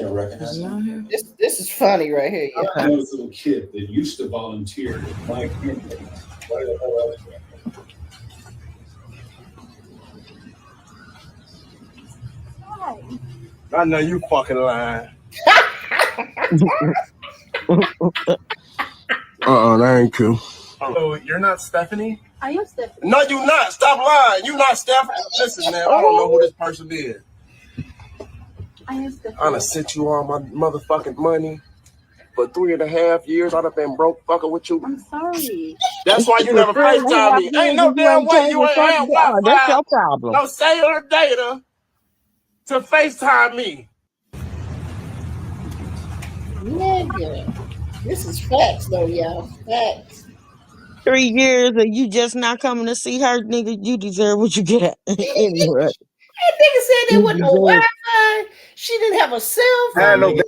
don't recognize Is it me. on here? This is funny right here. Yeah. I know this little kid that used to volunteer with my campaign. Why the hell else? I know you fucking lying. That ain't cool. Oh, you're not Stephanie? I am Stephanie. No, you not. Stop lying. You not Stephanie. Listen, man, I don't know who this person is. I am Stephanie. I done sent you all my motherfucking money. For 3.5 years, I'd have been broke fucking with you. I'm sorry. That's why you never FaceTime me. Ain't no damn way you ain't have Wi-Fi. That's your problem. No cellular data to FaceTime me. Nigga. This is facts though, y'all. Facts. 3 years and you just not coming to see her, nigga. You deserve what you get. Anyway. That nigga said there You wasn't no deserve- Wi-Fi. She didn't have a cell I had phone. no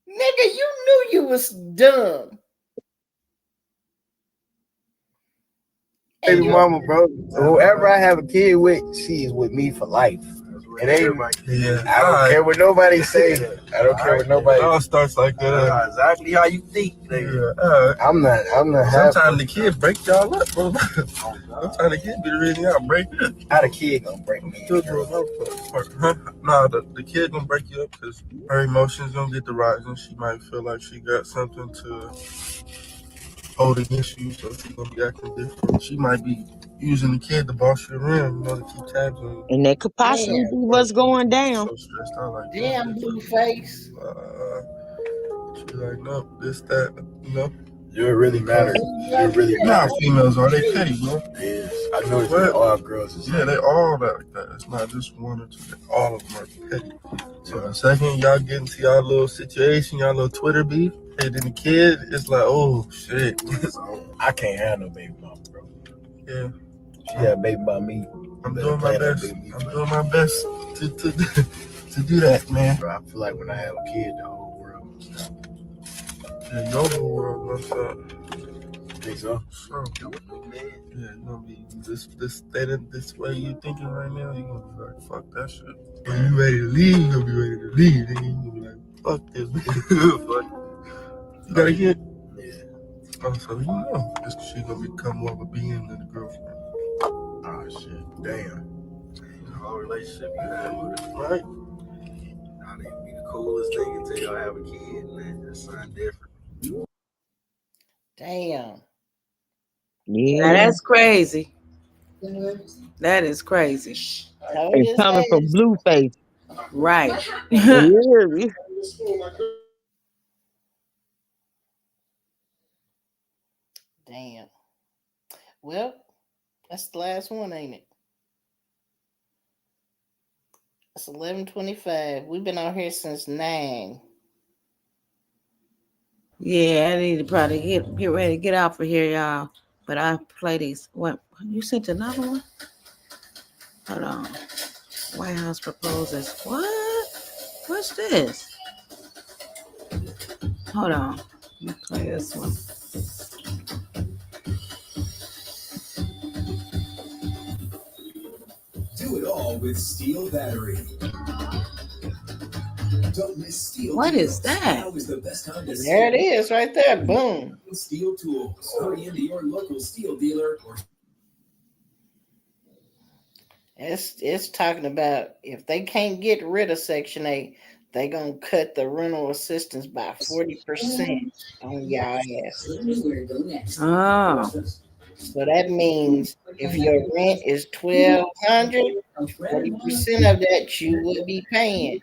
Nigga, you knew you was dumb. baby mama, bro. Whoever I have a kid with, she is with me for life. It ain't. Yeah. I don't care what nobody say. I don't care what nobody. It all starts like that. Exactly how you think, nigga. Yeah. I'm not. Sometimes the kid break y'all up, bro. Sometimes the kid be the reason y'all break up. How the kid gonna break me? Nah, the kid gonna break you up because her emotions gonna get the rising. She might feel like she got something to hold against you, so she's gonna be acting different. She might be using the kid to boss you around, to keep tabs on you. And that could possibly be what's going down. So stressed out like Damn, Blueface. she like, no, this, that, Do it really matter? Do it really Nah, matter? females are, they petty, bro. Yes. I know it's not all girls. Yeah, they all like that. It's not just one or two. All of them are petty. So the second y'all get into y'all little situation, y'all little Twitter beef, and then the kid, it's like, oh, shit. I can't handle baby mama, bro. Yeah. She had a baby by me. I'm doing my best. I'm doing my best to do that, man. Bro, I feel like when I have a kid, the whole world will stop. Yeah, your whole world will stop. Think so? Sure. Yeah, you're gonna be this way you thinking right now, you're gonna be like, fuck that shit. When you ready to leave, you're gonna be ready to leave. Then you're gonna be like, fuck this. Fuck. You got a kid? Yeah. Oh, so you know, she's gonna become more of a being than a girlfriend. Oh shit. Damn. The whole relationship you have with her. Right. Now they be the coolest thing until y'all have a kid, man. That's something different. Damn. Yeah. Now that's crazy. That is crazy. It's coming from Blueface. Right. Yeah. Damn. Well, that's the last one, ain't it? It's 11:25. We've been out here since 9. Yeah, I need to probably get ready to get out for here, y'all. But I play these. What? You sent another one? Hold on. White House proposes. What? What's this? Hold on. Let me play this one. Do it all with Steel Battery. Don't miss Steel. What is Tools. that? Now is the best time to There it is, right there. Boom. Steel Tools. Hurry into your local steel dealer or. It's talking about if they can't get rid of Section 8, they gonna cut the rental assistance by 40% on y'all ass. Oh. So that means if your rent is $1,200, 40% of that you will be paying.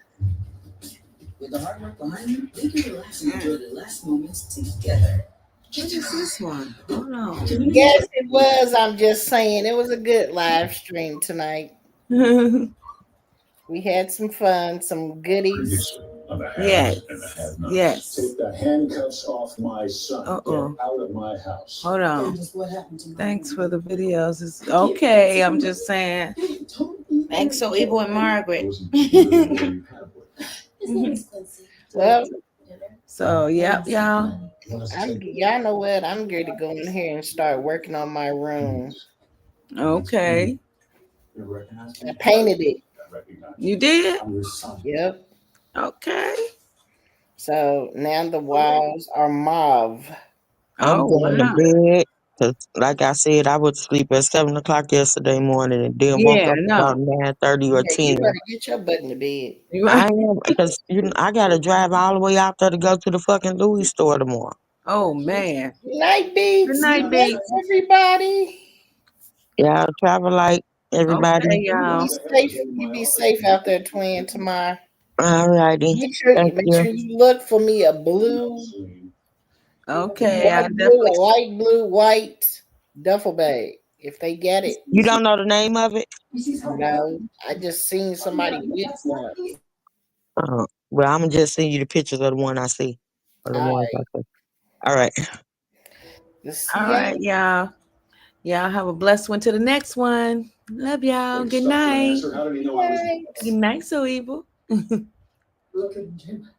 With the hard work behind you, we can relax and enjoy the last moments together. What is this one? Hold on. Yes, it was. I'm just saying it was a good live stream tonight. We had some fun, some goodies. Yes. Yes. Take the handcuffs off my son. Uh-oh. Get out of my house. Hold on. Thanks for the videos. It's okay. I'm just saying. Thanks, So Evil and Margaret. Well, so yep, y'all. Y'all know what? I'm ready to go in here and start working on my room. Okay. I painted it. You did? Yep. Okay. So now the walls are mauve. I'm going to bed because, like I said, I would sleep at 7 o'clock yesterday morning and then woke up about 9:30 or 10. You better get your butt in the bed. I am because I got to drive all the way out there to go to the fucking Louis store tomorrow. Oh man. Good night, Beats. Good night, Beats. Everybody. Yeah, travel like everybody. Okay, y'all. You be safe out there, twin, tomorrow. All righty. Make sure you look for me a blue. Okay, a light blue, white duffel bag. If they get it. You don't know the name of it? No, I just seen somebody with one. Well, I'm gonna just send you the pictures of the one I see. Or the ones I see. All right. All right, y'all. Y'all have a blessed one to the next one. Love y'all. Good night. Good night, So Evil. Look at him.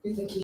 You think he